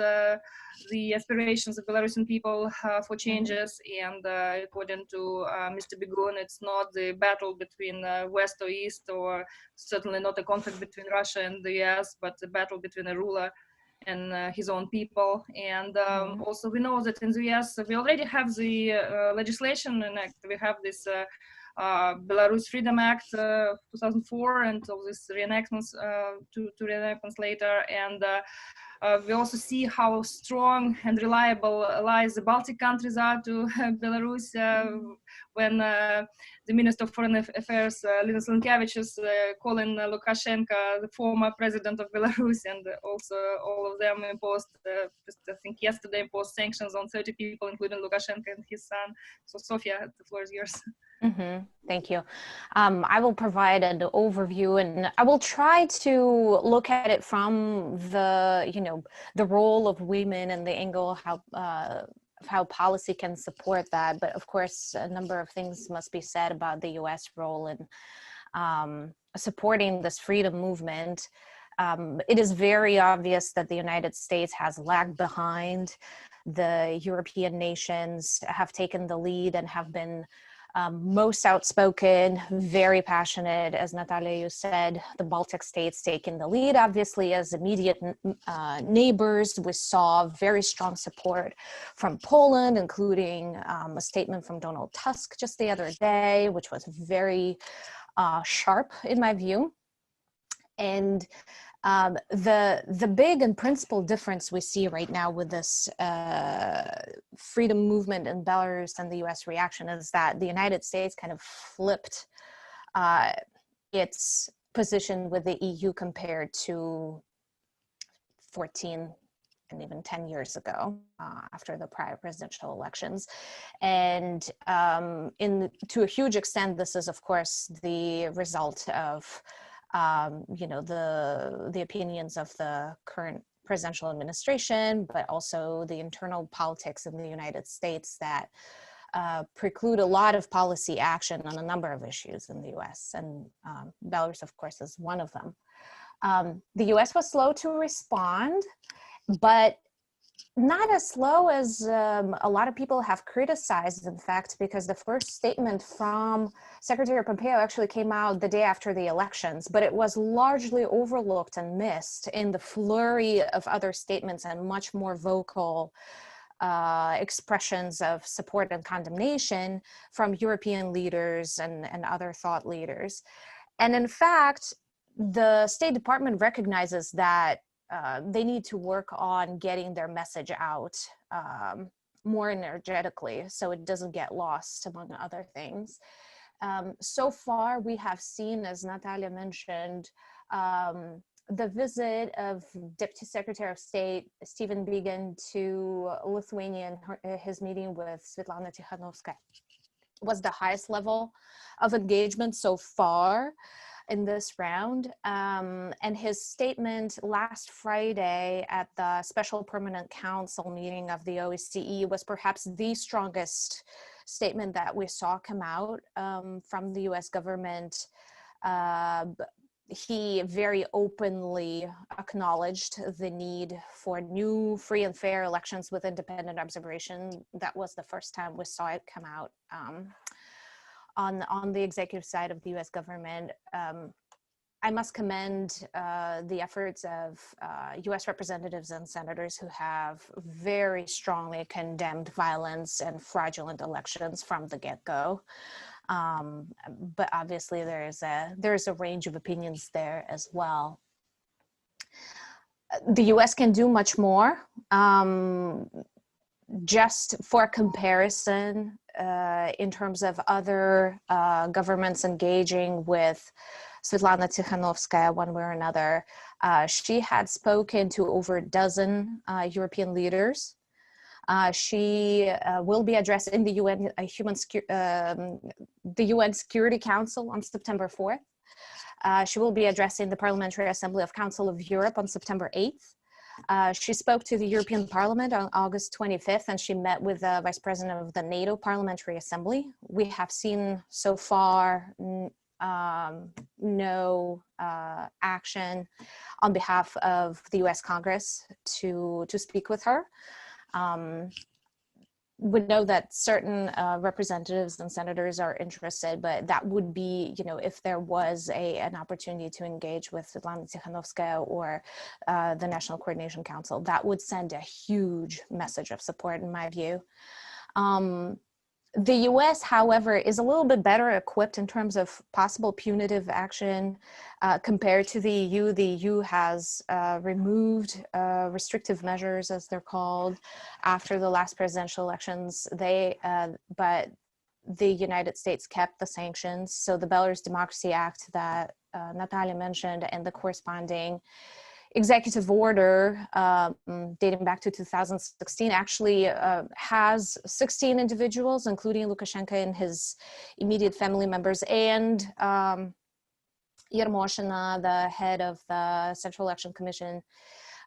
the aspirations of Belarusian people for changes. And according to Mr. Biegun, it's not the battle between West or East, or certainly not a conflict between Russia and the US, but a battle between a ruler and his own people. And also we know that in the US, we already have the legislation enact. We have this Belarus Freedom Act 2004, and all these reenactments, two reenactments later. And we also see how strong and reliable allies the Baltic countries are to Belarus. When the Minister of Foreign Affairs, Linas Linkevičius, is calling Lukashenko the former president of Belarus, and also all of them imposed, just I think yesterday, imposed sanctions on 30 people, including Lukashenko and his son. So Sofia, the floor is yours. Thank you. I will provide an overview, and I will try to look at it from the, the role of women and the angle how policy can support that. But of course, a number of things must be said about the U.S. role in supporting this freedom movement. It is very obvious that the United States has lagged behind. The European nations have taken the lead and have been most outspoken, very passionate. As Natalia, you said, the Baltic states taking the lead. Obviously, as immediate neighbors, we saw very strong support from Poland, including a statement from Donald Tusk just the other day, which was very sharp in my view. And the big and principal difference we see right now with this freedom movement in Belarus and the US reaction is that the United States kind of flipped its position with the EU compared to 14 and even 10 years ago after the prior presidential elections. And to a huge extent, this is, of course, the result of the opinions of the current presidential administration, but also the internal politics in the United States that preclude a lot of policy action on a number of issues in the US. And Belarus, of course, is one of them. The US was slow to respond, but not as slow as a lot of people have criticized, in fact, because the first statement from Secretary Pompeo actually came out the day after the elections, but it was largely overlooked and missed in the flurry of other statements and much more vocal expressions of support and condemnation from European leaders and other thought leaders. And in fact, the State Department recognizes that they need to work on getting their message out more energetically so it doesn't get lost, among other things. So far, we have seen, as Natalia mentioned, the visit of Deputy Secretary of State Stephen Biegun to Lithuania and his meeting with Svetlana Tikhanovskaya was the highest level of engagement so far. in this round. And his statement last Friday at the Special Permanent Council meeting of the OSCE was perhaps the strongest statement that we saw come out from the US government. He very openly acknowledged the need for new, free and fair elections with independent observation. That was the first time we saw it come out on the executive side of the US government. I must commend the efforts of US representatives and senators who have very strongly condemned violence and fraudulent elections from the get-go. But obviously there's a range of opinions there as well. The US can do much more. Just for comparison, in terms of other governments engaging with Svetlana Tikhanovskaya one way or another, she had spoken to over a dozen European leaders. She will be addressing the UN Security Council on September 4th. She will be addressing the Parliamentary Assembly of Council of Europe on September 8th. She spoke to the European Parliament on August 25th, and she met with the Vice President of the NATO Parliamentary Assembly. We have seen so far no action on behalf of the US Congress to speak with her. We know that certain representatives and senators are interested, but that would be, if there was an opportunity to engage with Svetlana Tikhanovskaya or the National Coordination Council, that would send a huge message of support, in my view. The US, however, is a little bit better equipped in terms of possible punitive action compared to the EU. The EU has removed restrictive measures, as they're called, after the last presidential elections. But the United States kept the sanctions. So the Belarus Democracy Act that Natalia mentioned and the corresponding executive order dating back to 2016 actually has 16 individuals, including Lukashenko and his immediate family members, and Yermoshina, the head of the Central Election Commission,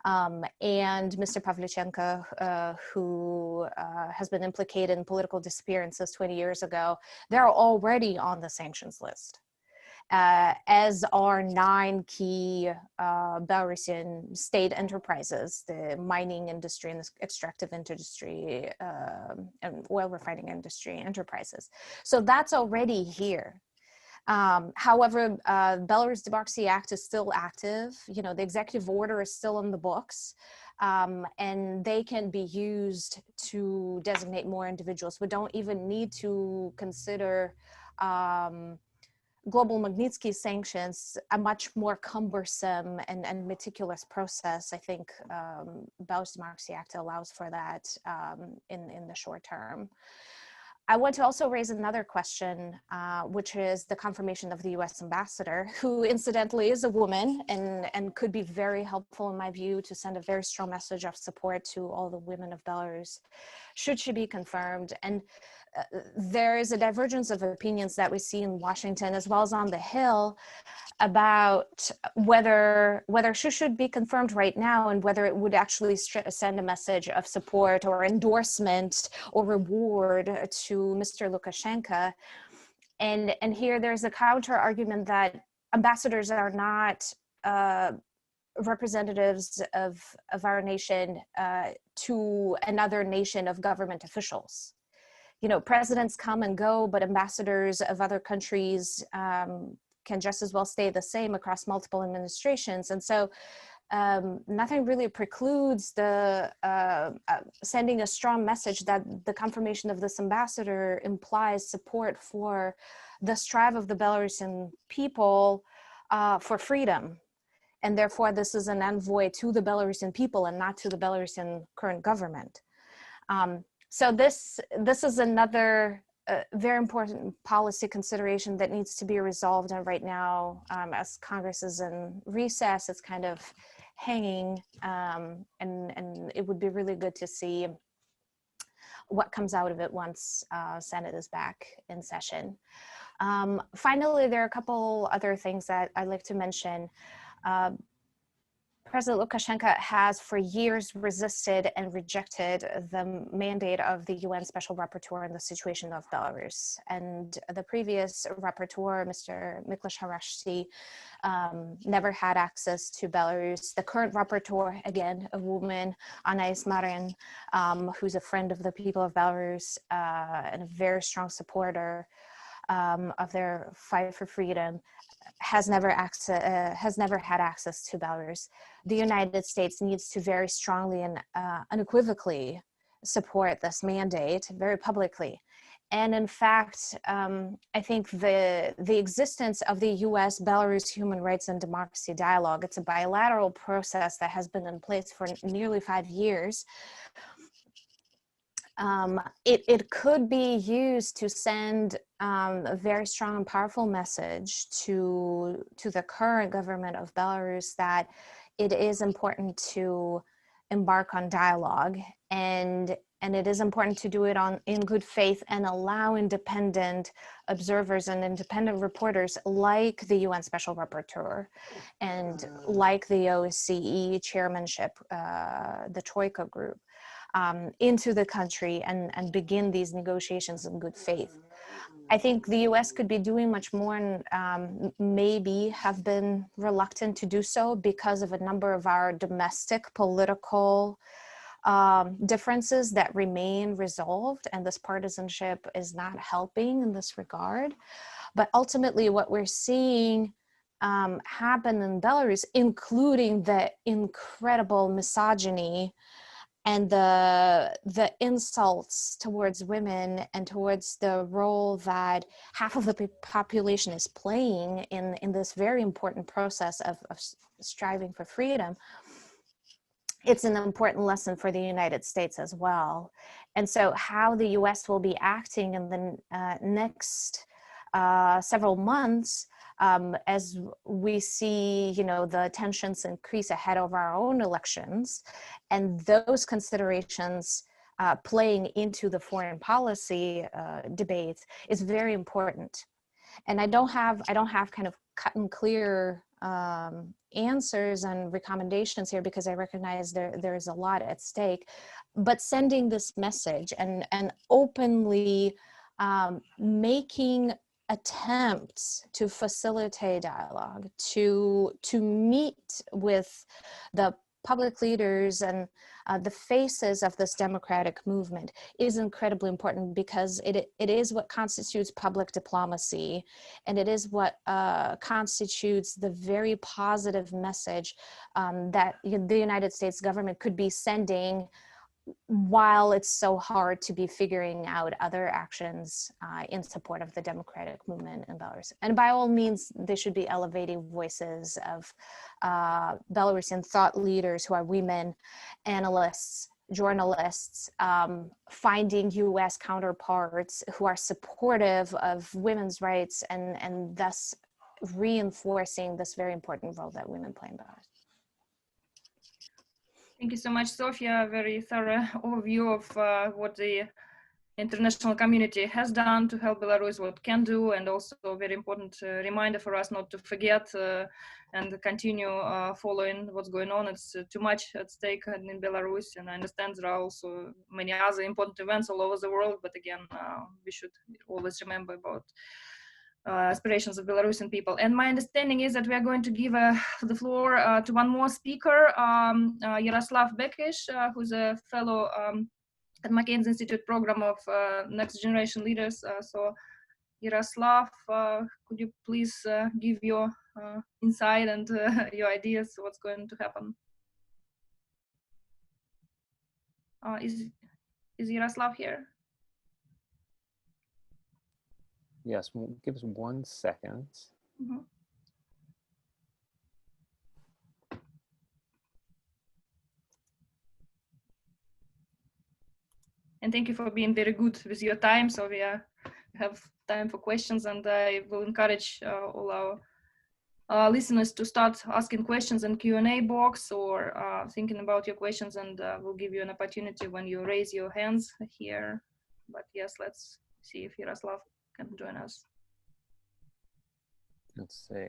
and Mr. Pavlyuchenko, who has been implicated in political disappearances 20 years ago. They're already on the sanctions list. As are 9 key Belarusian state enterprises, the mining industry and the extractive industry and oil refining industry enterprises. So that's already here. However, Belarus Democracy Act is still active. The executive order is still in the books, and they can be used to designate more individuals. We don't even need to consider global Magnitsky sanctions, a much more cumbersome and meticulous process. I think Belarus Democracy Act allows for that in the short term. I want to also raise another question, which is the confirmation of the US ambassador, who incidentally is a woman and could be very helpful, in my view, to send a very strong message of support to all the women of Belarus, should she be confirmed. And there is a divergence of opinions that we see in Washington as well as on the Hill about whether she should be confirmed right now and whether it would actually send a message of support or endorsement or reward to Mr. Lukashenko. And here there's a counter argument that ambassadors are not representatives of our nation to another nation of government officials. Presidents come and go, but ambassadors of other countries can just as well stay the same across multiple administrations. And so nothing really precludes the sending a strong message that the confirmation of this ambassador implies support for the strive of the Belarusian people for freedom. And therefore, this is an envoy to the Belarusian people and not to the Belarusian current government. So this is another very important policy consideration that needs to be resolved. And right now, as Congress is in recess, it's kind of hanging, and it would be really good to see what comes out of it once Senate is back in session. Finally, there are a couple other things that I'd like to mention. President Lukashenko has for years resisted and rejected the mandate of the UN Special Rapporteur on the situation of Belarus. And the previous rapporteur, Mr. Miklos Harashti, never had access to Belarus. The current rapporteur, again, a woman, Anais Marin, who's a friend of the people of Belarus and a very strong supporter of their fight for freedom, has never had access to Belarus. The United States needs to very strongly and unequivocally support this mandate very publicly. And in fact, I think the existence of the US-Belarus Human Rights and Democracy Dialogue, it's a bilateral process that has been in place for nearly 5 years. It could be used to send a very strong and powerful message to the current government of Belarus that it is important to embark on dialogue, and it is important to do it in good faith and allow independent observers and independent reporters like the UN Special Rapporteur and like the OSCE chairmanship, the Troika group, into the country and begin these negotiations in good faith. I think the US could be doing much more and maybe have been reluctant to do so because of a number of our domestic political differences that remain resolved, and this partisanship is not helping in this regard. But ultimately what we're seeing happen in Belarus, including the incredible misogyny and the insults towards women and towards the role that half of the population is playing in this very important process of striving for freedom, it's an important lesson for the United States as well. And so how the US will be acting in the next several months, as we see, the tensions increase ahead of our own elections, and those considerations playing into the foreign policy debates is very important. And I don't have kind of cut and clear answers and recommendations here because I recognize there is a lot at stake. But sending this message and openly making attempts to facilitate dialogue, to meet with the public leaders and the faces of this democratic movement is incredibly important, because it is what constitutes public diplomacy, and it is what constitutes the very positive message that the United States government could be sending while it's so hard to be figuring out other actions in support of the democratic movement in Belarus. And by all means, they should be elevating voices of Belarusian thought leaders who are women, analysts, journalists, finding US counterparts who are supportive of women's rights and thus reinforcing this very important role that women play in Belarus. Thank you so much, Sofia. Very thorough overview of what the international community has done to help Belarus, what can do, and also a very important reminder for us not to forget and continue following what's going on. It's too much at stake in Belarus, and I understand there are also many other important events all over the world, but again, we should always remember about aspirations of Belarusian people. And my understanding is that we are going to give the floor to one more speaker, Yaroslav Bekish, who's a fellow at McCain's Institute program of Next Generation Leaders. So Yaroslav, could you please give your insight and your ideas, what's going to happen? Is Yaroslav here? Yes, give us 1 second. Mm-hmm. And thank you for being very good with your time. So we have time for questions, and I will encourage all our listeners to start asking questions in Q&A box or thinking about your questions, and we'll give you an opportunity when you raise your hands here. But yes, let's see if Yaroslav can join us. Let's see.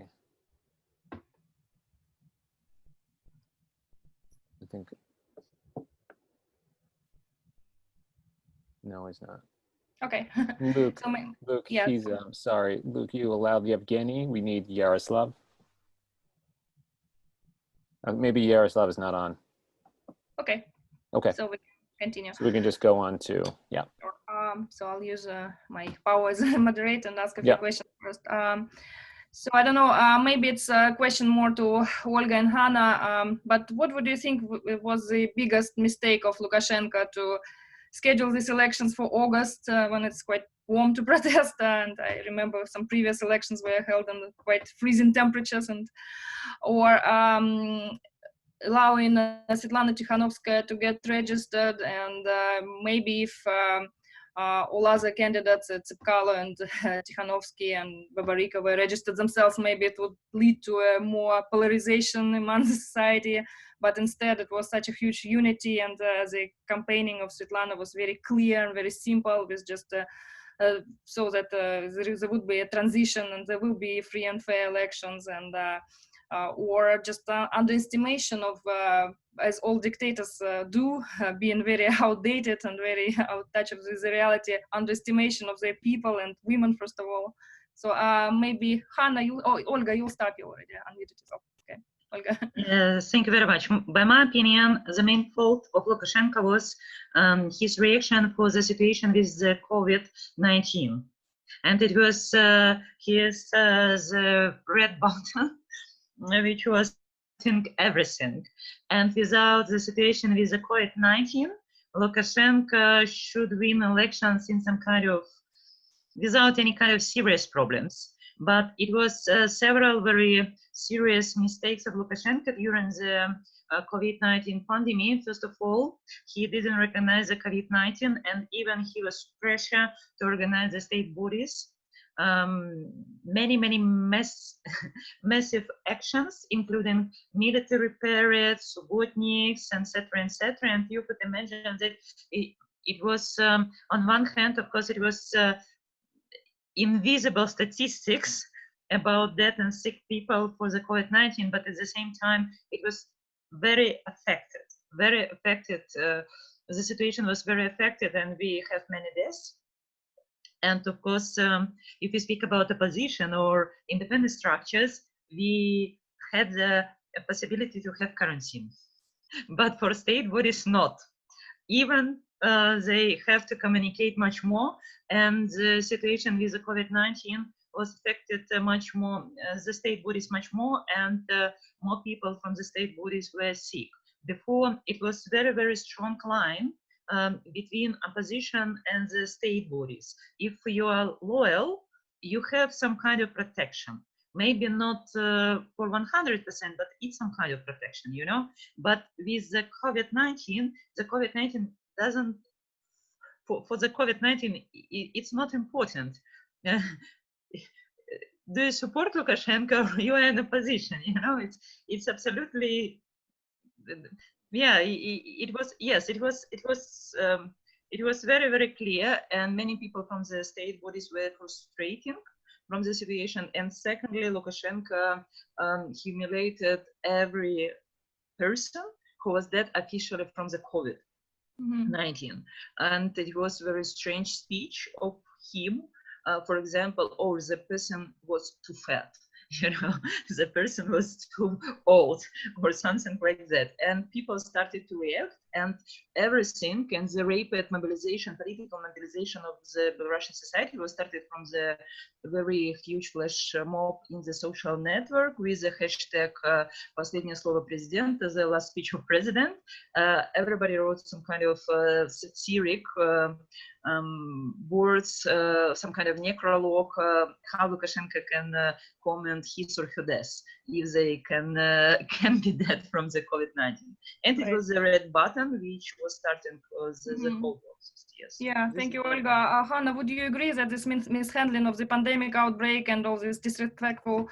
I think, no, he's not. Okay. Luke, So Luke, yes. he's, sorry, Luke, you allowed Yevgeny. We need Yaroslav. Maybe Yaroslav is not on. Okay. Okay. So we can continue. So we can just go on to, yeah. So I'll use my power as a moderator and ask a few questions first. So I don't know, maybe it's a question more to Olga and Hannah, but what would you think was the biggest mistake of Lukashenko to schedule these elections for August when it's quite warm to protest? And I remember some previous elections were held in quite freezing temperatures, and or allowing Svetlana Tikhanovskaya to get registered, and maybe if all other candidates, Tsepkalo and Tikhanovsky and Babarika, were registered themselves, maybe it would lead to a more polarization among the society. But instead, it was such a huge unity, and the campaigning of Svetlana was very clear and very simple, with just so that there would be a transition and there will be free and fair elections, and or just underestimation of, as all dictators do, being very outdated and very out of touch with the reality, underestimation of their people and women, first of all. So maybe Hannah, Olga, you'll start. You already unmuted yourself. Okay, Olga. Thank you very much. By my opinion, the main fault of Lukashenko was his reaction for the situation with the COVID-19. And it was his the red button, which was everything. And without the situation with the COVID-19, Lukashenko should win elections in some kind of, without any kind of serious problems. But it was several very serious mistakes of Lukashenko during the COVID-19 pandemic. First of all, he didn't recognize the COVID-19, and even he was pressure to organize the state bodies. Many massive actions, including military parades, subordinates, etc., etc. And you could imagine that it was, on one hand, of course, it was invisible statistics about death and sick people for the COVID-19, but at the same time, it was very affected. The situation was very affected, and we have many deaths. And of course, if we speak about opposition or independent structures, we had the possibility to have quarantine. But for state bodies, not. Even they have to communicate much more, and the situation with the COVID-19 was affected much more, the state bodies much more, and more people from the state bodies were sick. Before, it was very strong line between opposition and the state bodies. If you are loyal, you have some kind of protection. Maybe not for 100%, but it's some kind of protection, you know. But with the COVID-19 doesn't, for the COVID-19, it's not important. Do you support Lukashenko, or you are in opposition? You know, it's absolutely, yeah. It was very clear, and many people from the state bodies were frustrating from the situation. And secondly, Lukashenko humiliated every person who was dead officially from the COVID-19. And it was a very strange speech of him. For example, or the person was too fat, you know, the person was too old, or something like that. And people started to react, and everything, and the rapid mobilization, political mobilization of the Belarusian society was started from the very huge flash mob in the social network with the hashtag "Последнее слово президента," the last speech of president. Everybody wrote some kind of satiric words, some kind of necrologue, how Lukashenko can comment his or her death if they can be dead from the COVID-19. And it was the red button which was starting the whole process. Yes. Yeah, thank you, Olga. Hannah, would you agree that this mishandling of the pandemic outbreak and all these disrespectful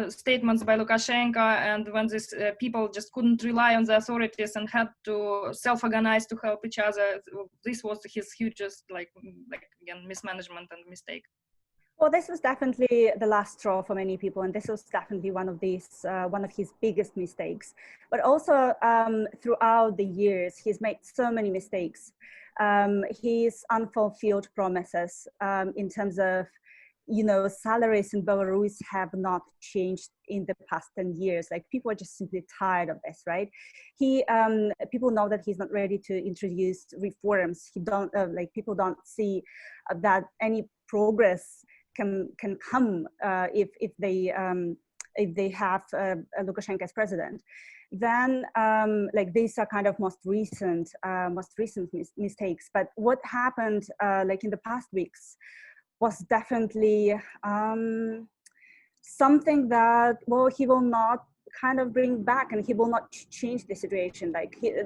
statements by Lukashenko, and when these people just couldn't rely on the authorities and had to self-organize to help each other, this was his hugest, like again, mismanagement and mistake? Well, this was definitely the last straw for many people, and this was definitely one of his biggest mistakes. But also throughout the years, he's made so many mistakes. His unfulfilled promises in terms of, salaries in Belarus have not changed in the past 10 years. Like, people are just simply tired of this, right? People know that he's not ready to introduce reforms. People don't see that any progress can come if they have Lukashenko as president. Then these are kind of most recent mistakes. But what happened in the past weeks was definitely something that, well, he will not kind of bring back, and he will not change the situation.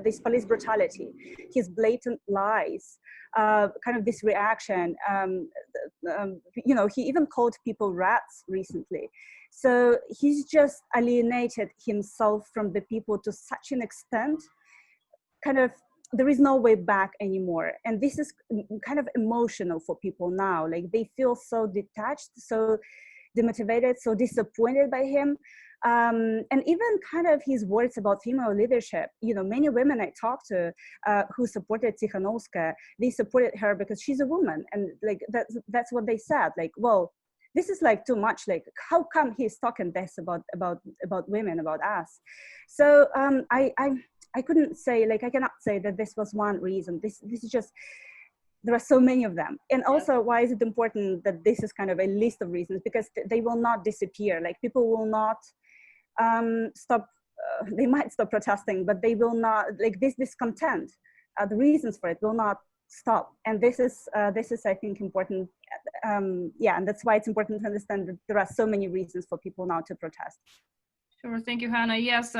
This police brutality, his blatant lies, kind of this reaction. He even called people rats recently. So he's just alienated himself from the people to such an extent, kind of, there is no way back anymore. And this is kind of emotional for people now. Like, they feel so detached, so demotivated, so disappointed by him. And even kind of his words about female leadership. Many women I talked to who supported Tikhanovskaya, they supported her because she's a woman. And that's what they said. Like, well, this is too much. Like, how come he's talking this about women, about us? So I couldn't say, I cannot say that this was one reason. This is just, there are so many of them. And also, why is it important that this is kind of a list of reasons? Because they will not disappear. People will not stop, they might stop protesting, but they will not, this discontent, the reasons for it will not stop. And this is I think, important. And that's why it's important to understand that there are so many reasons for people now to protest. Sure, thank you, Hannah. Yes,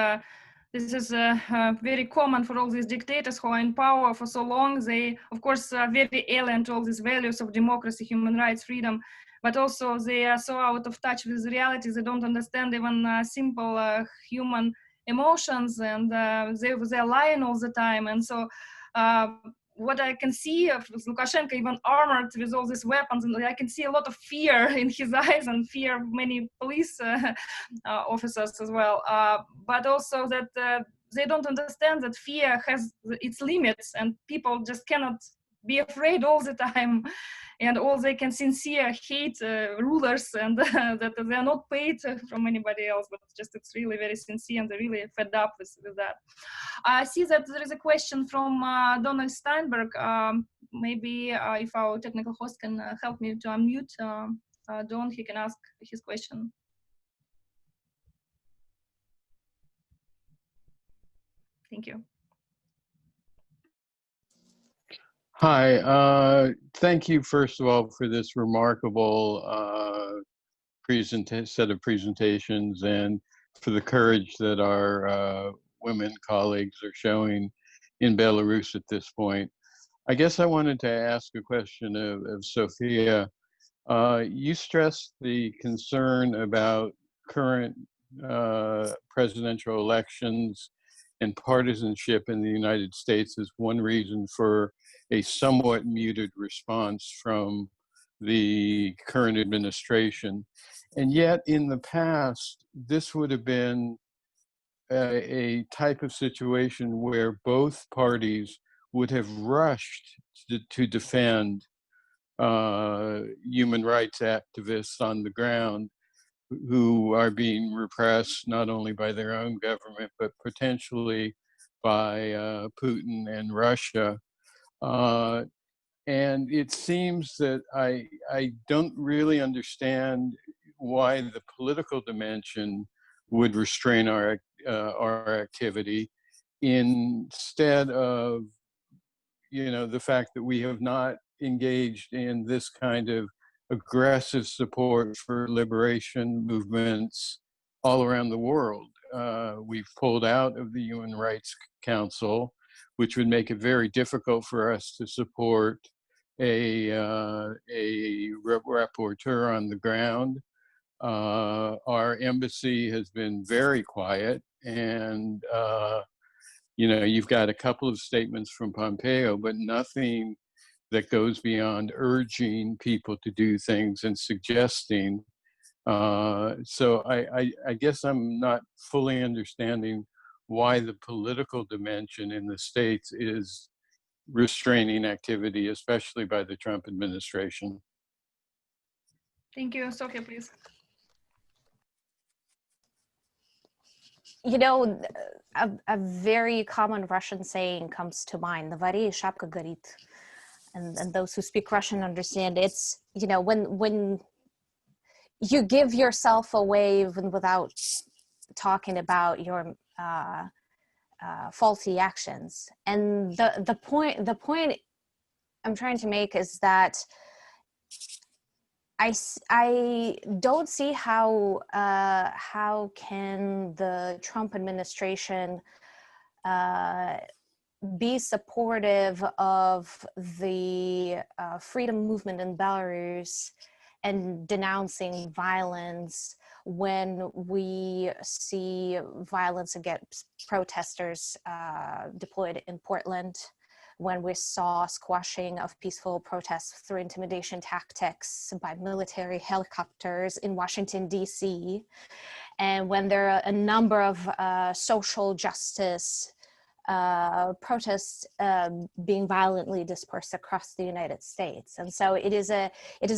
this is very common for all these dictators who are in power for so long. They, of course, are very alien to all these values of democracy, human rights, freedom, but also they are so out of touch with reality. They don't understand even simple human emotions, and they're lying all the time. And so what I can see of Lukashenko, even armored with all these weapons, and I can see a lot of fear in his eyes, and fear of many police officers as well. But also that they don't understand that fear has its limits, and people just cannot be afraid all the time, and all they can sincere hate rulers, and that they are not paid from anybody else, but just it's really very sincere, and they're really fed up with that. I see that there is a question from Donald Steinberg. Maybe if our technical host can help me to unmute Don, he can ask his question. Thank you. Hi, thank you first of all for this remarkable set of presentations, and for the courage that our women colleagues are showing in Belarus at this point. I guess I wanted to ask a question of Sophia. You stressed the concern about current presidential elections and partisanship in the United States as one reason for a somewhat muted response from the current administration. And yet in the past, this would have been a type of situation where both parties would have rushed to defend human rights activists on the ground who are being repressed not only by their own government, but potentially by Putin and Russia. And it seems that I don't really understand why the political dimension would restrain our activity, instead of, the fact that we have not engaged in this kind of aggressive support for liberation movements all around the world. We've pulled out of the Human Rights Council, which would make it very difficult for us to support a rapporteur on the ground. Our embassy has been very quiet, and you've got a couple of statements from Pompeo, but nothing that goes beyond urging people to do things and suggesting. So I guess I'm not fully understanding why the political dimension in the States is restraining activity, especially by the Trump administration. Thank you. Sofia, please. You know, a very common Russian saying comes to mind, "Навари шапка горит." And those who speak Russian understand it's, you know, when you give yourself away without talking about your faulty actions. And the point I'm trying to make is that I don't see how can the Trump administration be supportive of the freedom movement in Belarus and denouncing violence when we see violence against protesters deployed in Portland, when we saw squashing of peaceful protests through intimidation tactics by military helicopters in Washington, D.C., and when there are a number of social justice protests being violently dispersed across the United States. And so it is a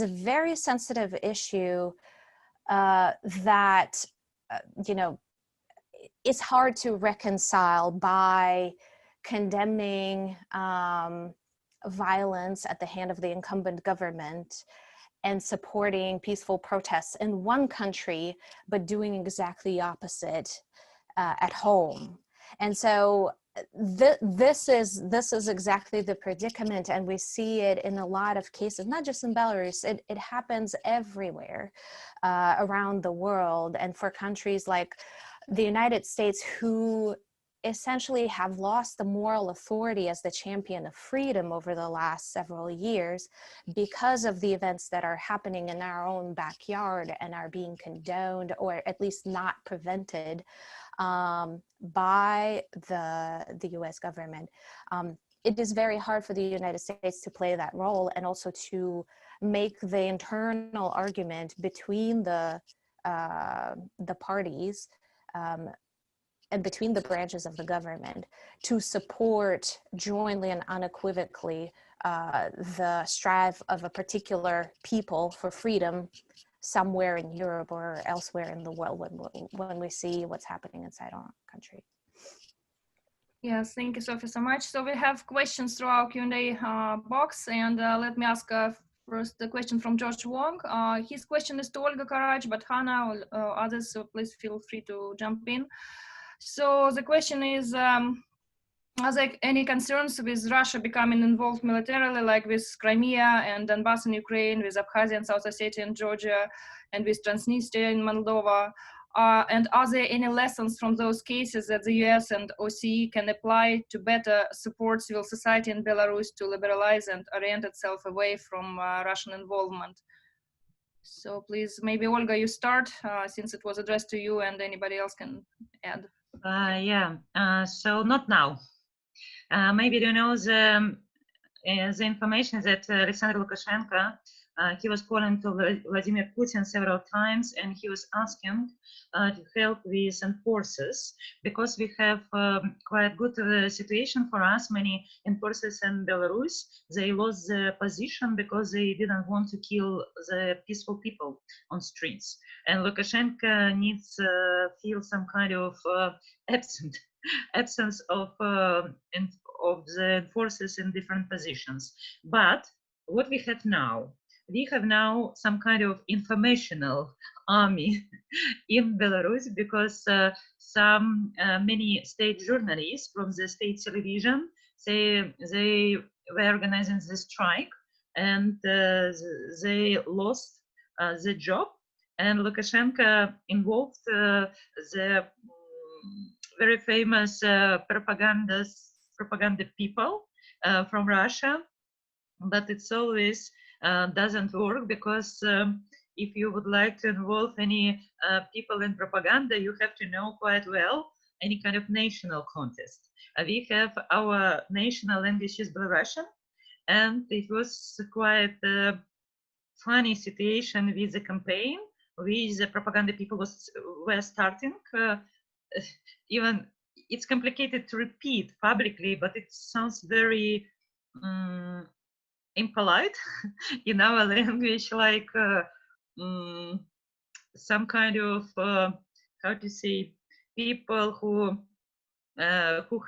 very sensitive issue that, you know, it's hard to reconcile by condemning violence at the hand of the incumbent government and supporting peaceful protests in one country, but doing exactly the opposite at home. And so this is exactly the predicament, and we see it in a lot of cases, not just in Belarus. It happens everywhere around the world, and for countries like the United States, who essentially have lost the moral authority as the champion of freedom over the last several years because of the events that are happening in our own backyard and are being condoned or at least not prevented by the US government. It is very hard for the United States to play that role and also to make the internal argument between the parties and between the branches of the government to support jointly and unequivocally the strive of a particular people for freedom somewhere in Europe or elsewhere in the world when we see what's happening inside our country. Yes, thank you, Sophie, so much. So we have questions through our Q&A box, and let me ask first the question from George Wong. His question is to Olga Karach, but Hannah or others, so please feel free to jump in. So the question is, are there any concerns with Russia becoming involved militarily, like with Crimea and Donbass in Ukraine, with Abkhazia and South Ossetia and Georgia, and with Transnistria in Moldova? And are there any lessons from those cases that the US and OSCE can apply to better support civil society in Belarus to liberalize and orient itself away from Russian involvement? So please, maybe Olga, you start, since it was addressed to you, and anybody else can add. So not now. Maybe you know the information that Alexander Lukashenko, he was calling to Vladimir Putin several times, and he was asking to help with enforcers, because we have quite good situation for us. Many enforcers in Belarus, they lost their position because they didn't want to kill the peaceful people on streets. And Lukashenko needs feel some kind of absence of the enforcers in different positions. But what we have now some kind of informational army in Belarus, because many state journalists from the state television, they were organizing the strike, and they lost the job, and Lukashenko involved the very famous propaganda people from Russia, but it's always doesn't work, because if you would like to involve any people in propaganda, you have to know quite well any kind of national contest. We have our national language is Belarusian, and it was quite a funny situation with the campaign, with the propaganda people were starting. Even it's complicated to repeat publicly, but it sounds very impolite in our language, like some kind of how to say, people who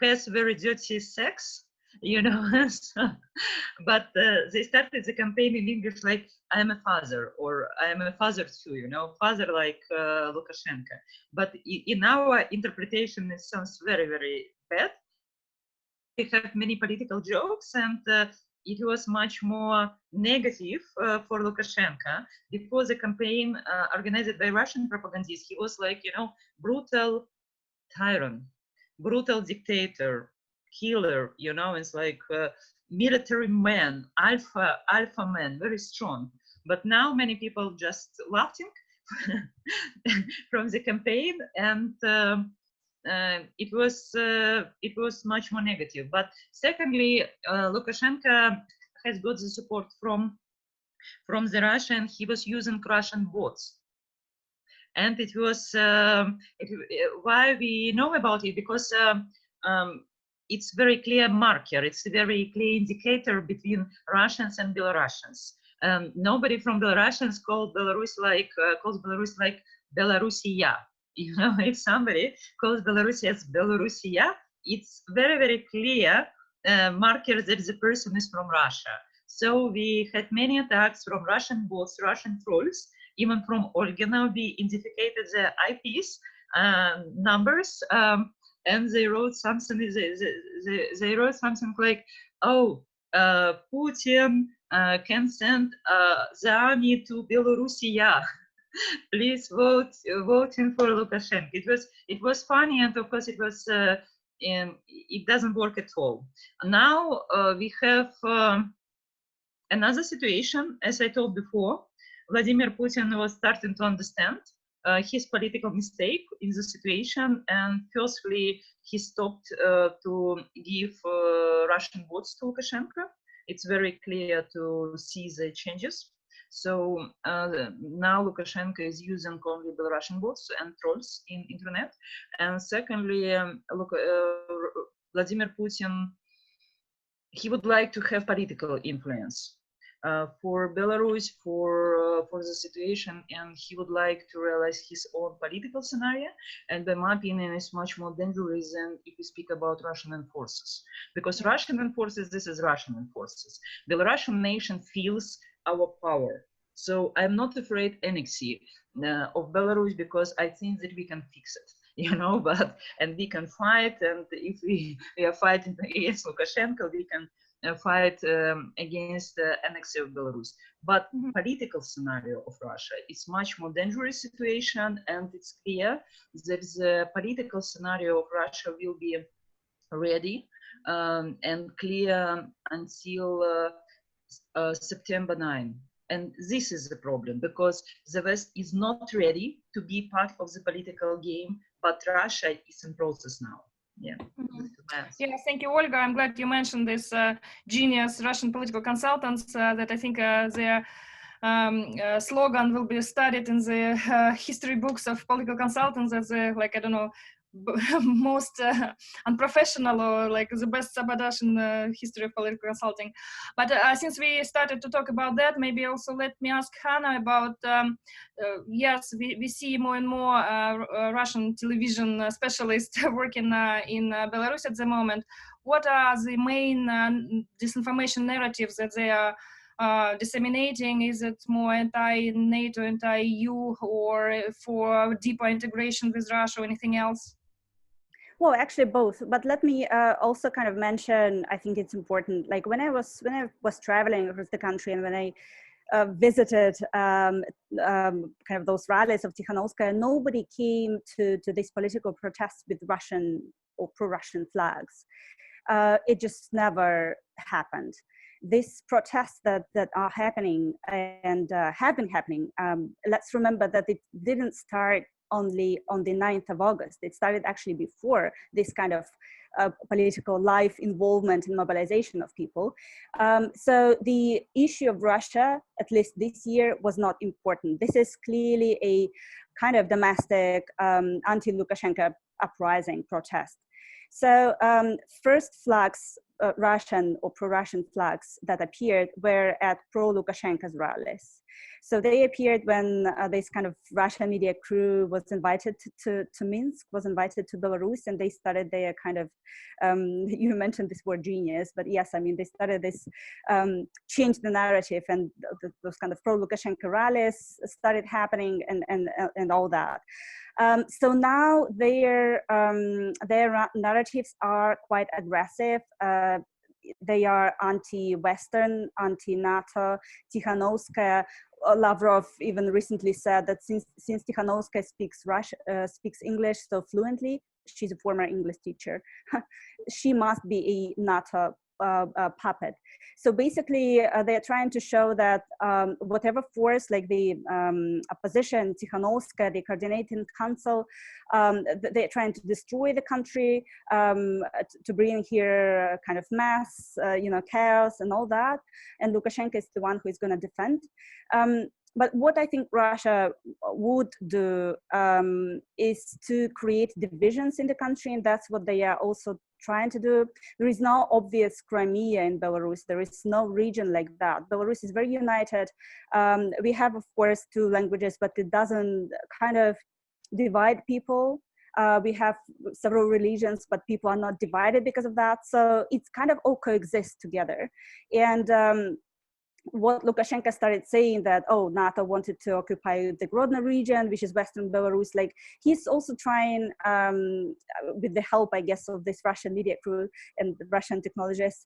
has very dirty sex, you know. So, but they started the campaign in English like, I am a father, or I am a father too, you know, father like Lukashenko. But in our interpretation, it sounds very, very bad. We have many political jokes, and it was much more negative for Lukashenko, because the campaign organized by Russian propagandists, he was like, you know, brutal tyrant, brutal dictator, killer, you know. It's like military man, alpha man, very strong. But now many people just laughing from the campaign, and it was much more negative. But secondly, Lukashenko has got the support from the Russian. He was using Russian bots. And it was why we know about it, because it's very clear marker, it's a very clear indicator between Russians and Belarusians. Nobody from Belarusians calls Belarus like Belarusia. You know, if somebody calls Belarus as Belarusia, it's very, very clear marker that the person is from Russia. So we had many attacks from Russian bots, Russian trolls, even from Olga. Now we identified the IPs numbers, and they wrote something. They wrote something like, "Oh, Putin can send the army to Belarusia. Please voting for Lukashenko." It was funny, and of course it was. It doesn't work at all. Now we have another situation, as I told before. Vladimir Putin was starting to understand his political mistake in the situation, and firstly, he stopped to give Russian votes to Lukashenko. It's very clear to see the changes. So now Lukashenko is using only Belarusian bots and trolls in internet. And secondly, Vladimir Putin, he would like to have political influence for Belarus, for the situation, and he would like to realize his own political scenario. And by my opinion, it's much more dangerous than if we speak about Russian forces, because Russian forces, this is Russian forces. Belarusian nation feels our power. So I'm not afraid annexation of Belarus, because I think that we can fix it, you know. But and we can fight, and if we are fighting against Lukashenko, we can fight against the annexation of Belarus. But political scenario of Russia is much more dangerous situation, and it's clear that the political scenario of Russia will be ready and clear until September 9. And this is the problem, because the West is not ready to be part of the political game, but Russia is in process now. Yeah. Yeah, thank you, Olga. I'm glad you mentioned this genius Russian political consultants that I think their slogan will be studied in the history books of political consultants as like, I don't know, most unprofessional or like the best sabotage in the history of political consulting. But since we started to talk about that, maybe also let me ask Hannah about, yes, we see more and more Russian television specialists working in Belarus at the moment. What are the main disinformation narratives that they are disseminating? Is it more anti-NATO, anti-EU, or for deeper integration with Russia, or anything else? Well, actually both, but let me also kind of mention, I think it's important, like when I was traveling across the country, and when I visited kind of those rallies of Tikhanovskaya, nobody came to these political protests with Russian or pro-Russian flags. It just never happened. These protests that are happening and have been happening, let's remember that it didn't start only on the 9th of August. It started actually before this kind of political life involvement and mobilization of people. So the issue of Russia, at least this year, was not important. This is clearly a kind of domestic anti-Lukashenko uprising protest. So first flags, Russian or pro-Russian flags that appeared were at pro-Lukashenko's rallies. So they appeared when this kind of Russian media crew was invited to Minsk, was invited to Belarus, and they started their kind of, you mentioned this word genius, but yes, I mean, they started this, change the narrative, and those kind of pro-Lukashenko rallies started happening and all that. So now their narratives are quite aggressive. They are anti-Western, anti-NATO. Tikhanovskaya, Lavrov even recently said that since Tikhanovskaya speaks English so fluently, she's a former English teacher, she must be a NATO puppet. So basically, they're trying to show that whatever force, like the opposition, Tikhanovskaya, the coordinating council, they're trying to destroy the country, to bring here kind of mass, chaos and all that. And Lukashenko is the one who is going to defend. But what I think Russia would do is to create divisions in the country, and that's what they are also trying to do. There is no obvious Crimea in Belarus. There is no region like that. Belarus is very united. We have, of course, 2 languages, but it doesn't kind of divide people. We have several religions, but people are not divided because of that. So it's kind of all coexist together. And what Lukashenko started saying that, oh, NATO wanted to occupy the Grodno region, which is Western Belarus, like he's also trying, with the help, I guess, of this Russian media crew and the Russian technologists,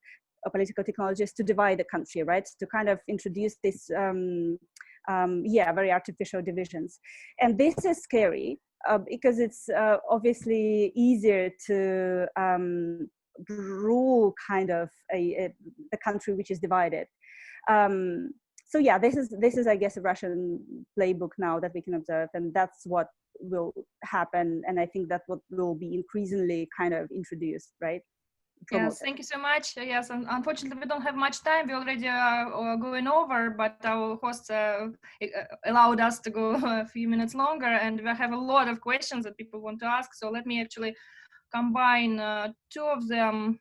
political technologists, to divide the country, right? To kind of introduce this, very artificial divisions. And this is scary because it's obviously easier to rule kind of the country which is divided. So yeah, this is I guess a Russian playbook now that we can observe, and that's what will happen. And I think that what will be increasingly kind of introduced, right? Promoted. Yes, thank you so much. Yes, and unfortunately we don't have much time. We already are going over, but our hosts allowed us to go a few minutes longer, and we have a lot of questions that people want to ask. So let me actually combine 2 of them.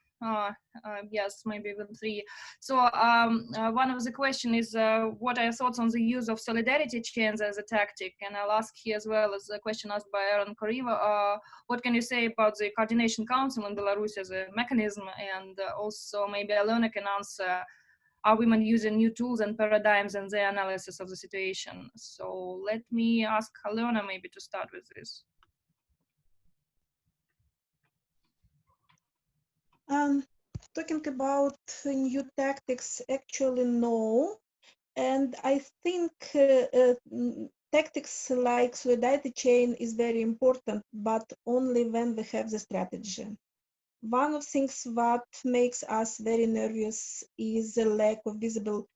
Yes, maybe even 3. So one of the question is, what are your thoughts on the use of solidarity chains as a tactic? And I'll ask here as well as a question asked by Aaron Koriva. What can you say about the Coordination Council in Belarus as a mechanism? And also maybe Alona can answer, are women using new tools and paradigms in their analysis of the situation? So let me ask Alona maybe to start with this. Talking about new tactics, actually no. And I think tactics like solidarity chain is very important, but only when we have the strategy. One of the things that makes us very nervous is the lack of visible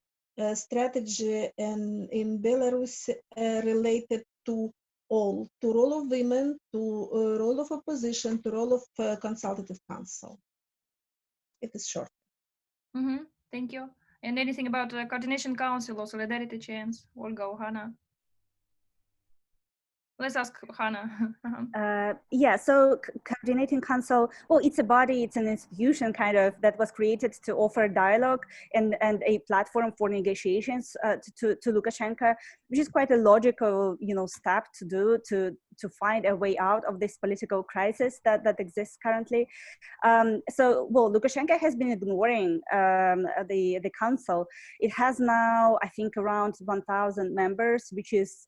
strategy in Belarus related to all, to role of women, to role of opposition, to role of consultative council. It is short. Mm-hmm. Thank you. And anything about the Coordination Council or solidarity chains? Olga or Hannah? Let's ask Hannah. Yeah, so Coordinating Council, well, it's a body, it's an institution kind of that was created to offer dialogue and a platform for negotiations to Lukashenko, which is quite a logical, step to do to find a way out of this political crisis that exists currently. So, well, Lukashenko has been ignoring the council. It has now, I think, around 1,000 members, which is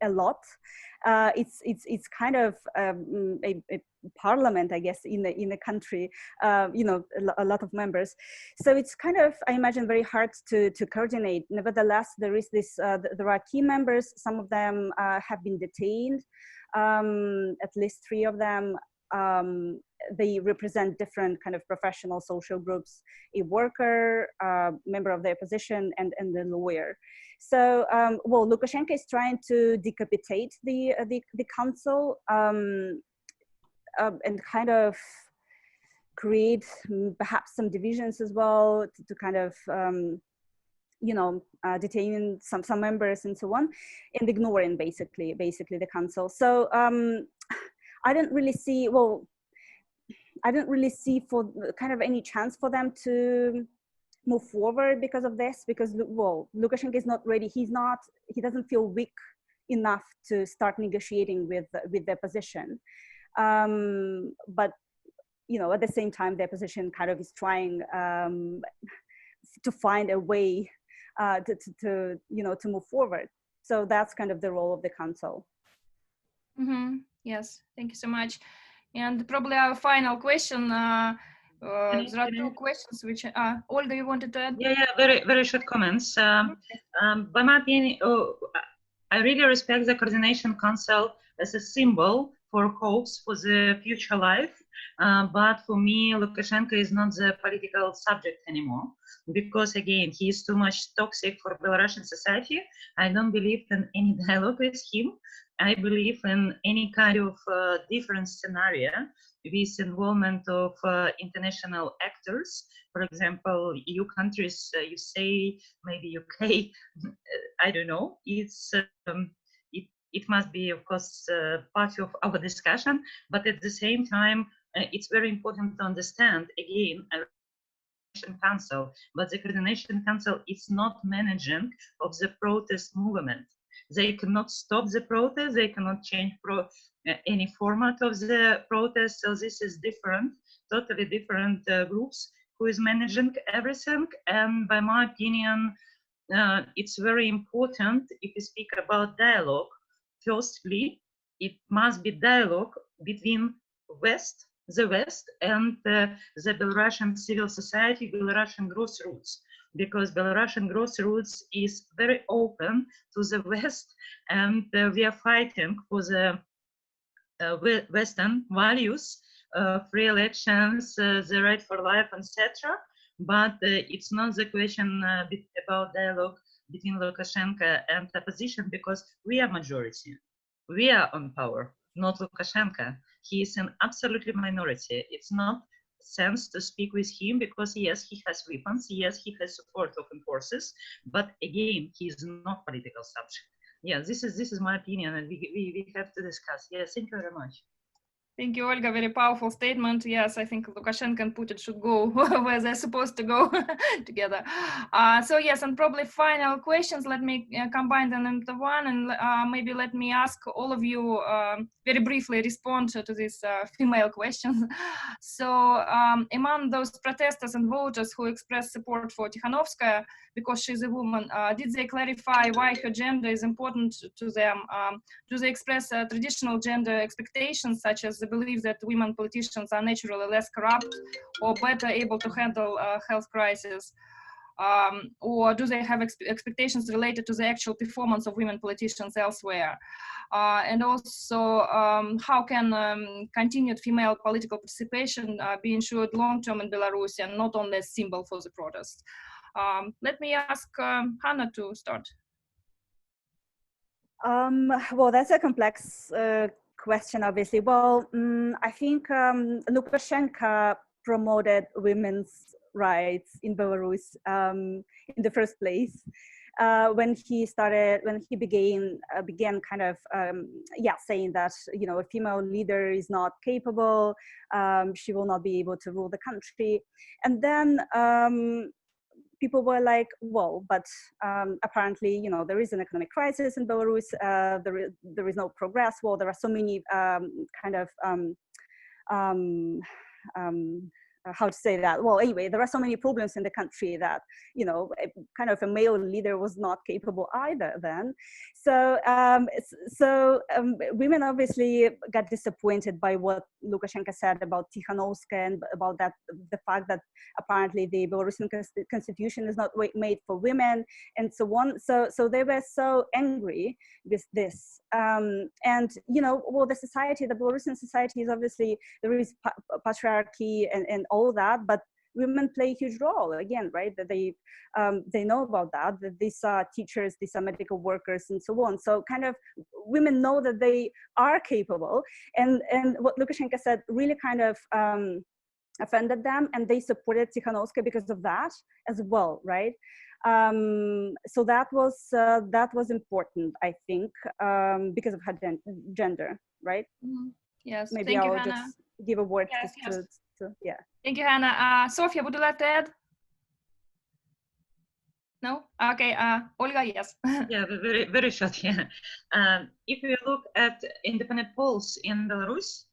a lot. It's kind of a parliament, I guess, in the country. A lot of members. So it's kind of, I imagine, very hard to coordinate. Nevertheless, there is this. There are key members. Some of them have been detained. At least 3 of them. They represent different kind of professional social groups: a worker, member of the opposition, and the lawyer. So, well, Lukashenko is trying to decapitate the council and kind of create perhaps some divisions as well, to kind of detaining some members and so on, and ignoring basically the council. So I didn't really see, for kind of any chance for them to move forward because of this, because Lukashenko is not ready. He doesn't feel weak enough to start negotiating with the opposition. But at the same time, the opposition kind of is trying to find a way to move forward. So that's kind of the role of the council. Mm-hmm. Yes, thank you so much. And probably our final question. There are two questions which Olga, you wanted to add? Yeah, very short comments. By my opinion, I really respect the Coordination Council as a symbol for hopes for the future life. But for me, Lukashenko is not the political subject anymore, because again, he is too much toxic for Belarusian society. I don't believe in any dialogue with him. I believe in any kind of different scenario with involvement of international actors. For example, EU countries, you say, maybe UK, I don't know. It must be, of course, part of our discussion, but at the same time, it's very important to understand, again, a Coordination Council, but the Coordination Council is not managing of the protest movement. They cannot stop the protest, they cannot change any format of the protest, so this is different, totally different groups who is managing everything. And by my opinion, it's very important if we speak about dialogue. Firstly, it must be dialogue between the West and the Belarusian civil society, Belarusian grassroots, because Belarusian grassroots is very open to the West, and we are fighting for the Western values, free elections, the right for life, etc. But it's not the question about dialogue between Lukashenko and the opposition, because we are majority. We are on power, not Lukashenko. He is an absolutely minority. It's not sense to speak with him, because yes, he has weapons, yes, he has support of forces, but again, he is not political subject. Yeah, this is my opinion, and we have to discuss. Yes, thank you very much. Thank you, Olga. Very powerful statement. Yes, I think Lukashenko and Putin should go where they're supposed to go together. So yes, and probably final questions. Let me combine them into one, and maybe let me ask all of you very briefly respond to these female questions. So among those protesters and voters who expressed support for Tikhanovskaya because she's a woman, did they clarify why her gender is important to them? Do they express traditional gender expectations, such as the belief that women politicians are naturally less corrupt or better able to handle health crisis? Or do they have expectations related to the actual performance of women politicians elsewhere? And also, how can continued female political participation be ensured long-term in Belarus and not only a symbol for the protest? Let me ask Hannah to start. Well, that's a complex question, obviously. Well, I think Lukashenko promoted women's rights in Belarus in the first place. When he began kind of saying that a female leader is not capable, she will not be able to rule the country, and then people were like, well, but apparently, there is an economic crisis in Belarus. There is no progress. Well, there are so many how to say that? Well, anyway, there are so many problems in the country that, kind of a male leader was not capable either then. So, women obviously got disappointed by what Lukashenko said about Tikhanovskaya and about the fact that apparently the Belarusian constitution is not made for women and so on. So they were so angry with this. And, the society, the Belarusian society is obviously, there is patriarchy and all that, but women play a huge role again, right? That they know about that these are teachers, these are medical workers, and so on. So kind of women know that they are capable, and what Lukashenko said really kind of offended them, and they supported Tikhanovskaya because of that as well, right? So that was important, I think, because of her gender, right? Mm-hmm. Yes. Maybe Thank you, I'll Hannah. just give a word Yes, yes. yeah. Thank you, Hannah. Sofia, would you like to add? No? Okay, Olga, yes. Yeah, very, very short, yeah. If we look at independent polls in Belarus,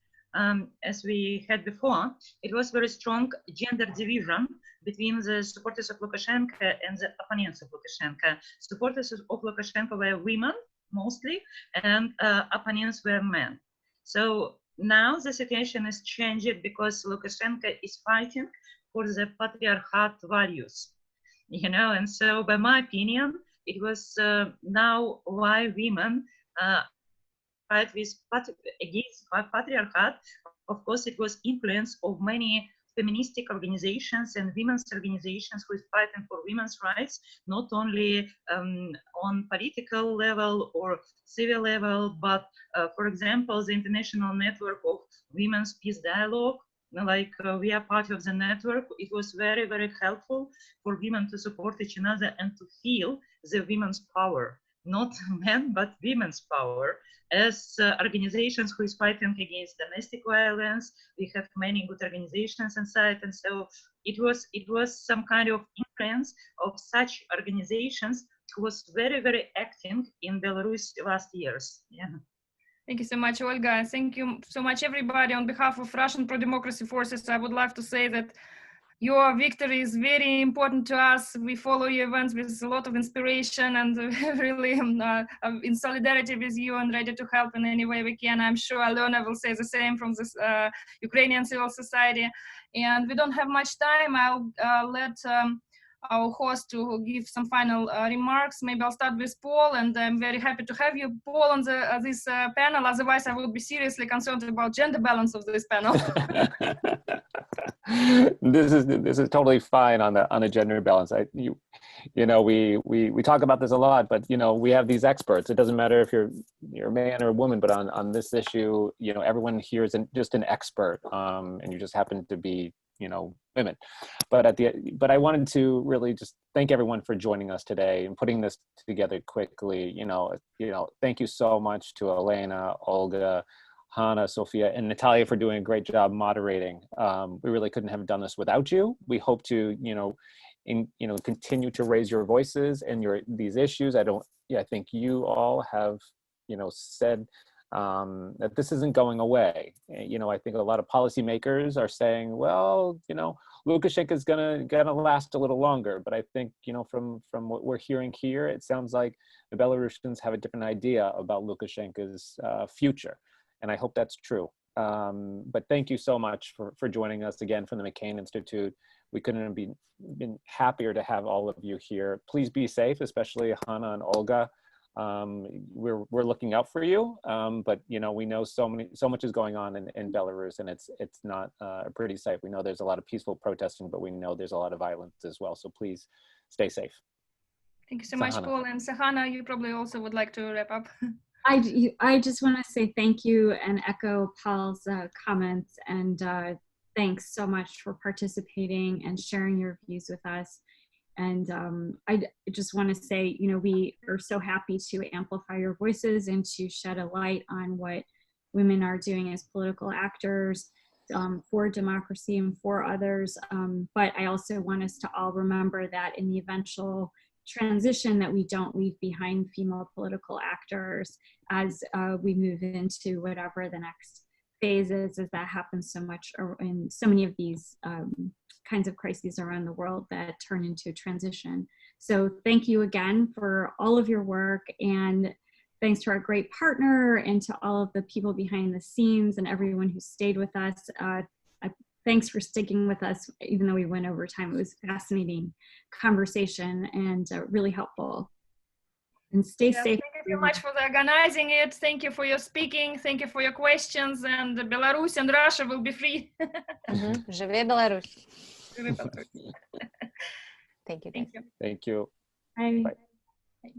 as we had before, it was very strong gender division between the supporters of Lukashenko and the opponents of Lukashenko. Supporters of Lukashenko were women, mostly, and opponents were men. So now the situation is changed because Lukashenko is fighting for the patriarchat values. You know, and so by my opinion, it was now why women fight against patriarchat. Of course, it was influence of many feministic organizations and women's organizations who is fighting for women's rights, not only on political level or civil level, but for example, the International Network of Women's Peace Dialogue, like we are part of the network. It was very, very helpful for women to support each other and to feel the women's power, not men, but women's power. As organizations who is fighting against domestic violence, we have many good organizations inside, and so it was some kind of influence of such organizations who was very, very active in Belarus last years. Yeah. Thank you so much, Olga. Thank you so much, everybody. On behalf of Russian pro-democracy forces, I would like to say that your victory is very important to us. We follow your events with a lot of inspiration and really in solidarity with you and ready to help in any way we can. I'm sure Alona will say the same from this Ukrainian civil society. And we don't have much time. I'll let our host to give some final remarks. Maybe I'll start with Paul, and I'm very happy to have you, Paul, on this panel. Otherwise, I would be seriously concerned about gender balance of this panel. This is totally fine on the gender balance. You know, we talk about this a lot, but you know, we have these experts. It doesn't matter if you're a man or a woman, but on this issue, you know, everyone here is just an expert, and you just happen to be, you know, women. But I wanted to really just thank everyone for joining us today and putting this together quickly. You know, thank you so much to Elena, Olga, Hannah, Sophia, and Natalia for doing a great job moderating. We really couldn't have done this without you. We hope to, continue to raise your voices and these issues. I think you all have, said that this isn't going away. I think a lot of policymakers are saying, well, Lukashenko is gonna last a little longer. But I think, from what we're hearing here, it sounds like the Belarusians have a different idea about Lukashenko's future. And I hope that's true. But thank you so much for joining us again from the McCain Institute. We couldn't have been happier to have all of you here. Please be safe, especially Hannah and Olga. We're looking out for you, but we know so much is going on in Belarus, and it's not a pretty sight. We know there's a lot of peaceful protesting, but we know there's a lot of violence as well. So please stay safe. Thank you so much, Paul. And Sahana, you probably also would like to wrap up. I just want to say thank you and echo Paul's comments, and thanks so much for participating and sharing your views with us. And I just want to say, we are so happy to amplify your voices and to shed a light on what women are doing as political actors for democracy and for others. But I also want us to all remember that in the eventual transition, that we don't leave behind female political actors as we move into whatever the next phase is, as that happens so much in so many of these kinds of crises around the world that turn into transition. So thank you again for all of your work, and thanks to our great partner and to all of the people behind the scenes and everyone who stayed with us. Thanks for sticking with us, even though we went over time. It was a fascinating conversation and really helpful. And stay safe. Thank you so much for organizing it. Thank you for your speaking. Thank you for your questions. And Belarus and Russia will be free. Живе Беларусь. Живе Belarus. Thank you. Thank you. Thank you. Bye. Bye.